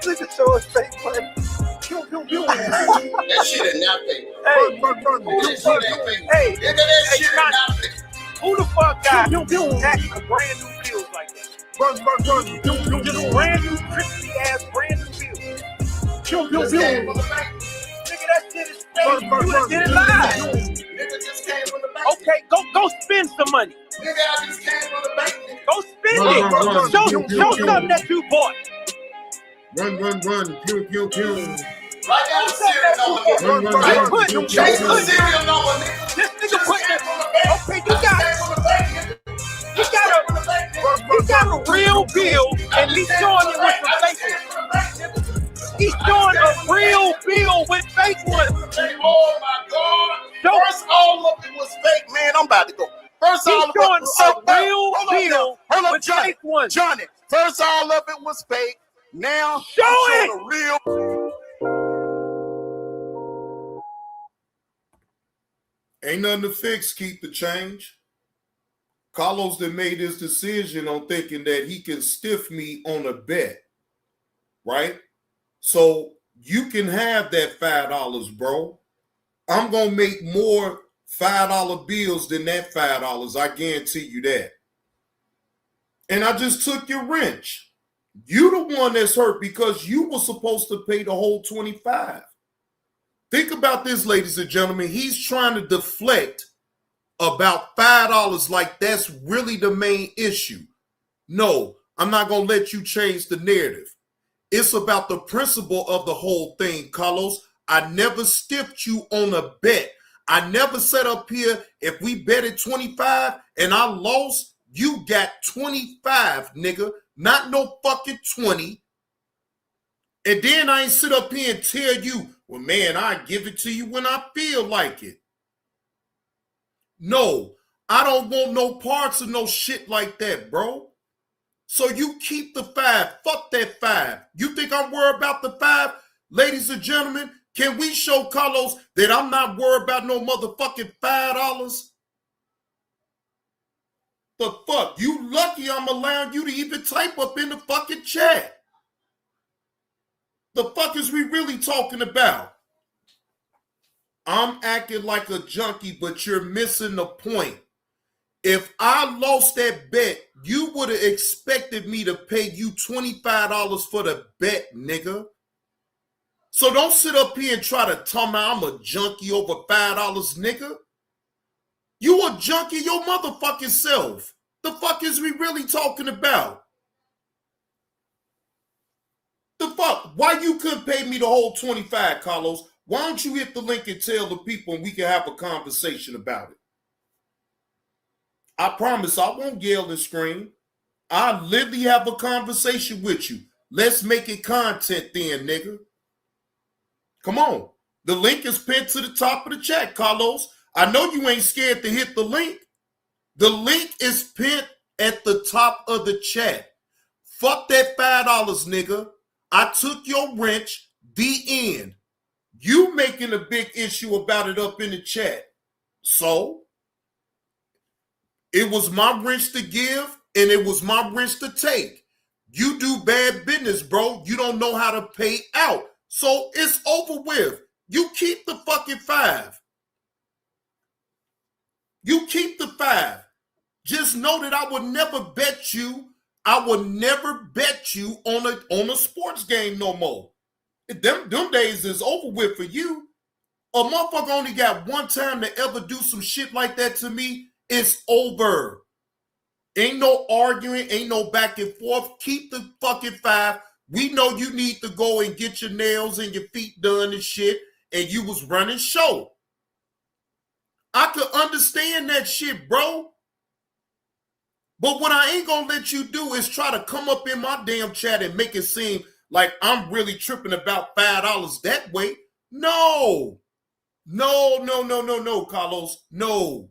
Look at show us fake play. That shit is not fake. Hey, that shit not fake. Who the fuck got taxing a brand new bills like that? Just brand new, crispy ass, brand new bills. Nigga, that shit is fake. You just did it live. Nigga just came from the bank. Okay, go spend some money. Nigga, I just came from the bank. Go spend it. Show something that you bought. Run. Pew. Right now, serial number. They put Serial number, nigga. this nigga put that. Okay, you got a real bill, and he's showing it with the fake one. He's showing a real bill with fake one. Oh my God! First, all of it was fake, man. I'm about to go. First, all of it was a real bill with Johnny. fake one. Johnny. First, all of it was fake. Now, show I'm it. showing a real. Ain't nothing to fix, keep the change. Carlos then made his decision on thinking that he can stiff me on a bet, right? So you can have that $5, bro. I'm going to make more $5 bills than that $5. I guarantee you that. And I just took your wrench. You the one that's hurt because you were supposed to pay the whole 25. Think about this, ladies and gentlemen. He's trying to deflect about $5 like that's really the main issue. No, I'm not going to let you change the narrative. It's about the principle of the whole thing, Carlos. I never stiffed you on a bet. I never set up here, if we betted 25 and I lost, you got 25, nigga. Not no fucking 20. And then I ain't sit up here and tell you, well, man, I give it to you when I feel like it. No, I don't want no parts of no shit like that, bro. So you keep the 5. Fuck that 5. You think I'm worried about the 5? Ladies and gentlemen, can we show Carlos that I'm not worried about no motherfucking $5? The fuck? You lucky I'm allowing you to even type up in the fucking chat. The fuck is we really talking about? I'm acting like a junkie, but you're missing the point. If I lost that bet, you would have expected me to pay you $25 for the bet, nigga. So don't sit up here and try to tell me I'm a junkie over $5, nigga. You a junkie your motherfucking self. The fuck is we really talking about? The fuck? Why you couldn't pay me the whole 25, Carlos? Why don't you hit the link and tell the people and we can have a conversation about it? I promise I won't yell and scream. I'll literally have a conversation with you. Let's make it content then, nigga. Come on. The link is pinned to the top of the chat, Carlos. I know you ain't scared to hit the link. The link is pinned at the top of the chat. Fuck that $5, nigga. I took your wrench, the end. You making a big issue about it up in the chat. So, it was my wrench to give, and it was my wrench to take. You do bad business, bro. You don't know how to pay out. So, it's over with. You keep the fucking 5. You keep the 5. Just know that I would never bet you. I would never bet you on a sports game no more. Them days is over with for you. A motherfucker only got one time to ever do some shit like that to me. It's over. Ain't no arguing. Ain't no back and forth. Keep the fucking 5. We know you need to go and get your nails and your feet done and shit. And you was running show. I could understand that shit, bro. But what I ain't gonna let you do is try to come up in my damn chat and make it seem like I'm really tripping about $5 that way. No, Carlos. No.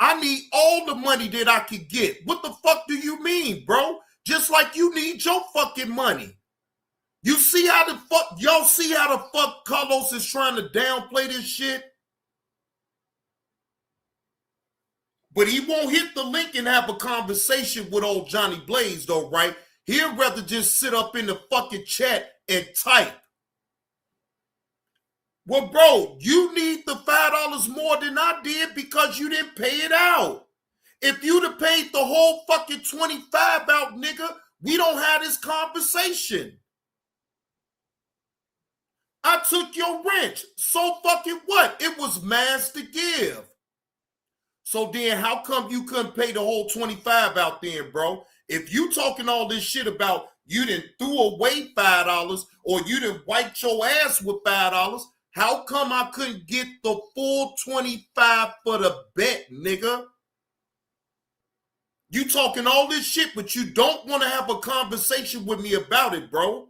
I need all the money that I could get. What the fuck do you mean, bro? Just like you need your fucking money. You see how the fuck, y'all see how the fuck Carlos is trying to downplay this shit? But he won't hit the link and have a conversation with old Johnny Blaze, though, right? He'd rather just sit up in the fucking chat and type. Well, bro, you need the $5 more than I did because you didn't pay it out. If you'd have paid the whole fucking 25 out, nigga, we don't have this conversation. I took your wrench. So fucking what? It was mass to give. So then how come you couldn't pay the whole 25 out then, bro? If you talking all this shit about you didn't threw away $5 or you didn't wipe your ass with $5, how come I couldn't get the full 25 for the bet, nigga? You talking all this shit, but you don't want to have a conversation with me about it, bro.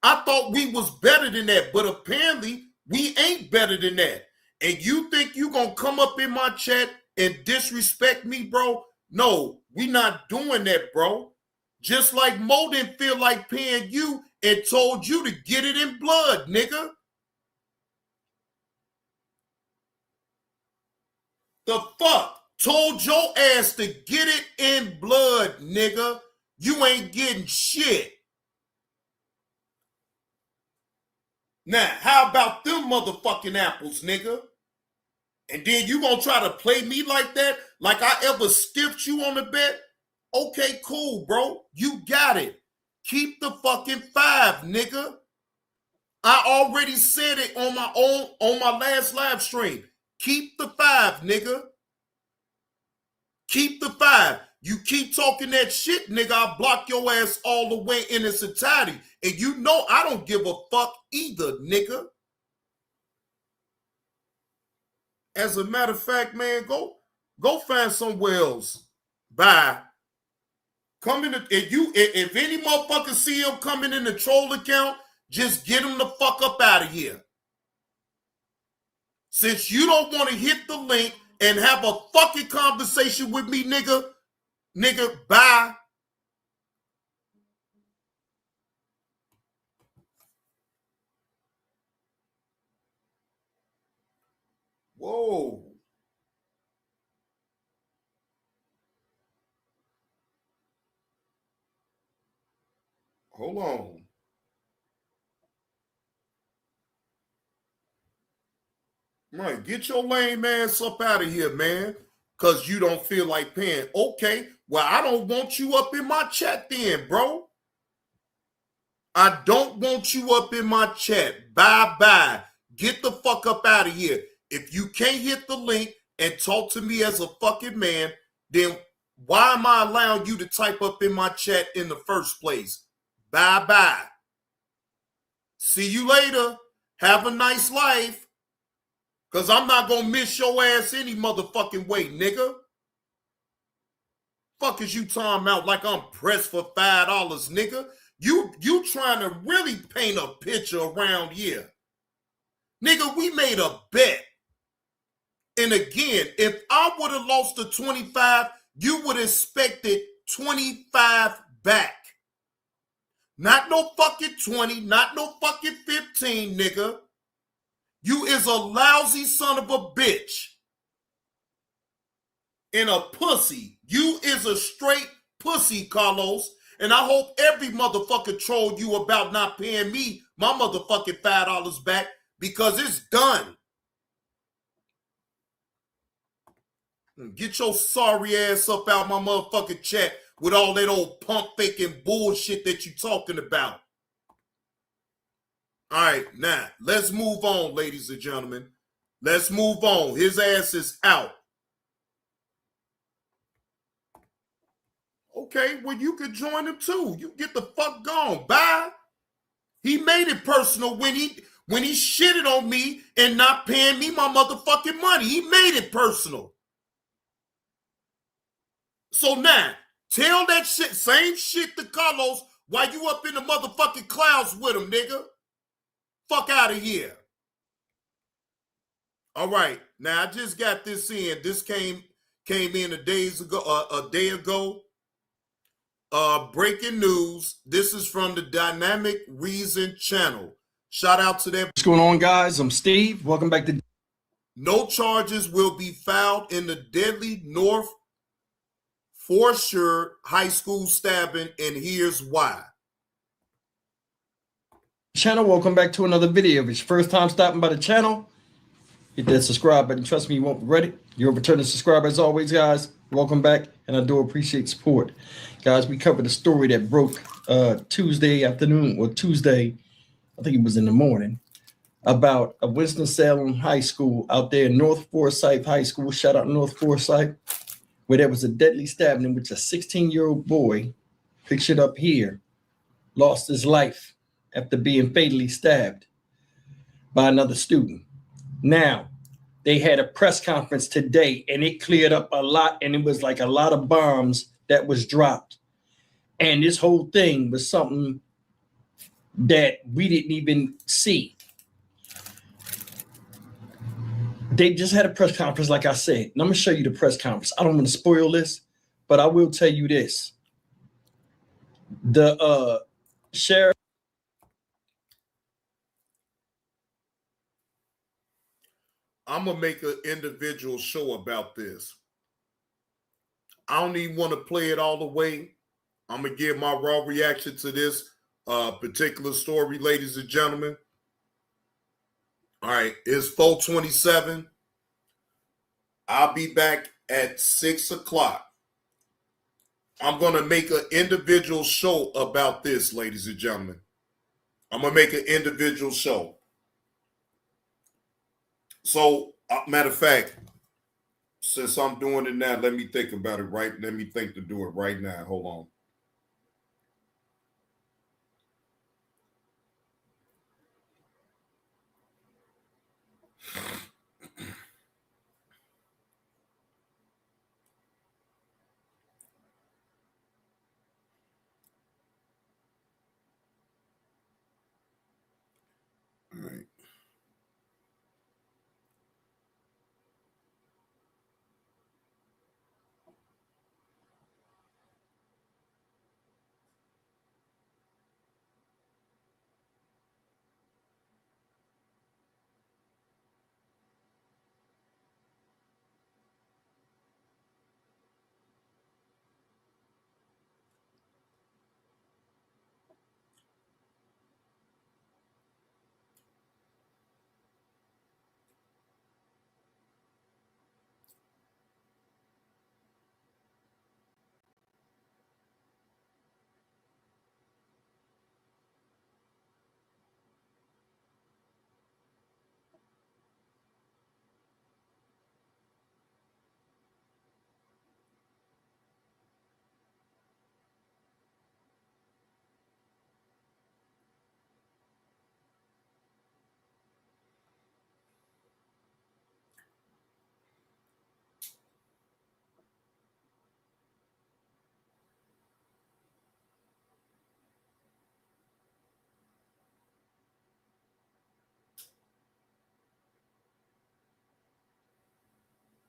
I thought we was better than that, but apparently we ain't better than that. And you think you gonna come up in my chat and disrespect me, bro? No, we not doing that, bro. Just like Mo didn't feel like paying you and told you to get it in blood, nigga. The fuck? Told your ass to get it in blood, nigga. You ain't getting shit. Now, how about them motherfucking apples, nigga? And then you gonna try to play me like that? Like I ever stiffed you on the bet? Okay, cool, bro. You got it. Keep the fucking 5, nigga. I already said it on my last live stream. Keep the 5, nigga. Keep the 5. You keep talking that shit, nigga, I'll block your ass all the way in its entirety. And you know I don't give a fuck either, nigga. As a matter of fact, man, go find somewhere else. Bye. Come in if any motherfucker see him coming in the troll account, just get him the fuck up out of here. Since you don't want to hit the link and have a fucking conversation with me, nigga, bye. Whoa. Hold on. Right, get your lame ass up out of here, man. Because you don't feel like paying. Okay, well, I don't want you up in my chat then, bro. I don't want you up in my chat. Bye-bye. Get the fuck up out of here. If you can't hit the link and talk to me as a fucking man, then why am I allowing you to type up in my chat in the first place? Bye-bye. See you later. Have a nice life. Because I'm not going to miss your ass any motherfucking way, nigga. Fuck is you talking about like I'm pressed for $5, nigga? You trying to really paint a picture around here. Nigga, we made a bet. And again, if I would have lost the 25, you would have expected 25 back. Not no fucking 20, not no fucking 15, nigga. You is a lousy son of a bitch. And a pussy. You is a straight pussy, Carlos. And I hope every motherfucker trolled you about not paying me my motherfucking $5 back because it's done. Get your sorry ass up out my motherfucking chat with all that old pump faking bullshit that you talking about. All right, now, let's move on, ladies and gentlemen. Let's move on. His ass is out. Okay, well, you could join him too. You get the fuck gone. Bye. He made it personal when he shitted on me and not paying me my motherfucking money. He made it personal. So now, tell that shit, same shit to Carlos while you up in the motherfucking clouds with him, nigga. Fuck out of here. All right, now I just got this in. This came in a day ago. Breaking news. This is from the Dynamic Reason channel. Shout out to them. What's going on, guys? I'm Steve. Welcome back to. No charges will be filed in the deadly North Forshire High School stabbing, and here's why. Channel, welcome back to another video. If it's your first time stopping by the channel, hit that subscribe button. Trust me, you won't regret it. You're a returning subscriber as always, guys. Welcome back, and I do appreciate support. Guys, we covered a story that broke Tuesday afternoon, or Tuesday, I think it was in the morning, about a Winston-Salem high school out there, North Forsyth High School, shout out North Forsyth, where there was a deadly stabbing in which a 16-year-old boy, pictured up here, lost his life after being fatally stabbed by another student. Now, they had a press conference today, and it cleared up a lot, and it was like a lot of bombs that was dropped. And this whole thing was something that we didn't even see. They just had a press conference, like I said. And I'm going to show you the press conference. I don't want to spoil this, but I will tell you this. The sheriff. I'm going to make an individual show about this. I don't even want to play it all the way. I'm going to give my raw reaction to this particular story, ladies and gentlemen. All right, it's 4:27. I'll be back at 6 o'clock. I'm going to make an individual show about this, ladies and gentlemen. I'm going to make an individual show. So, matter of fact, since I'm doing it now, let me think about it, right? Let me think to do it right now. Hold on. All right.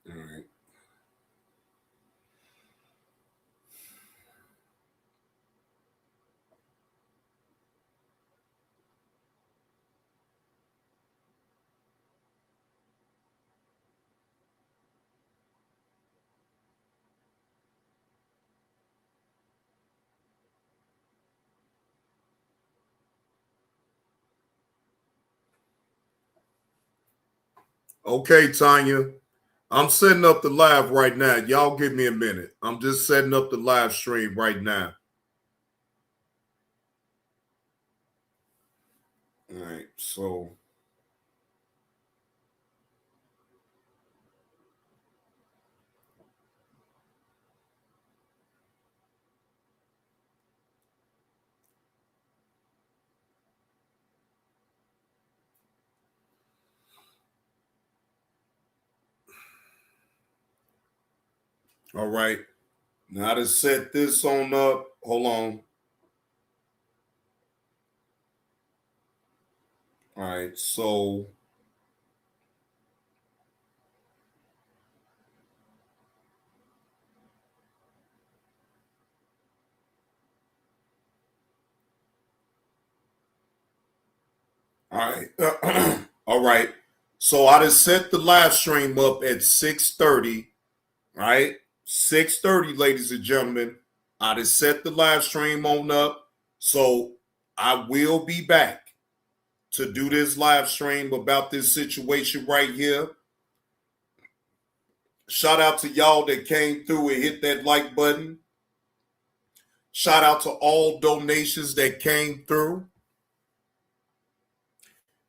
All right. Okay, Tanya. I'm setting up the live right now. Y'all give me a minute. I'm just setting up the live stream right now. All right, so all right. Now to set this on up. Hold on. All right, so all right. All right. So I just set the live stream up at 6:30. Right? 6:30, ladies and gentlemen. I just set the live stream on up. So I will be back to do this live stream about this situation right here. Shout out to y'all that came through and hit that like button. Shout out to all donations that came through.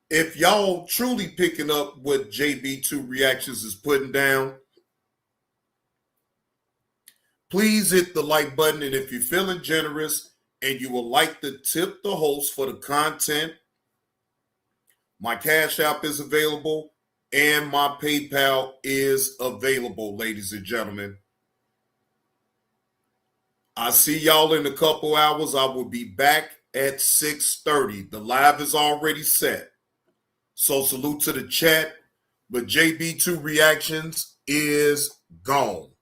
If y'all truly picking up what JB2 Reactions is putting down, please hit the like button. And if you're feeling generous and you would like to tip the host for the content, my Cash App is available and my PayPal is available, ladies and gentlemen. I see y'all in a couple hours. I will be back at 6:30. The live is already set. So salute to the chat. But JB2 Reactions is gone.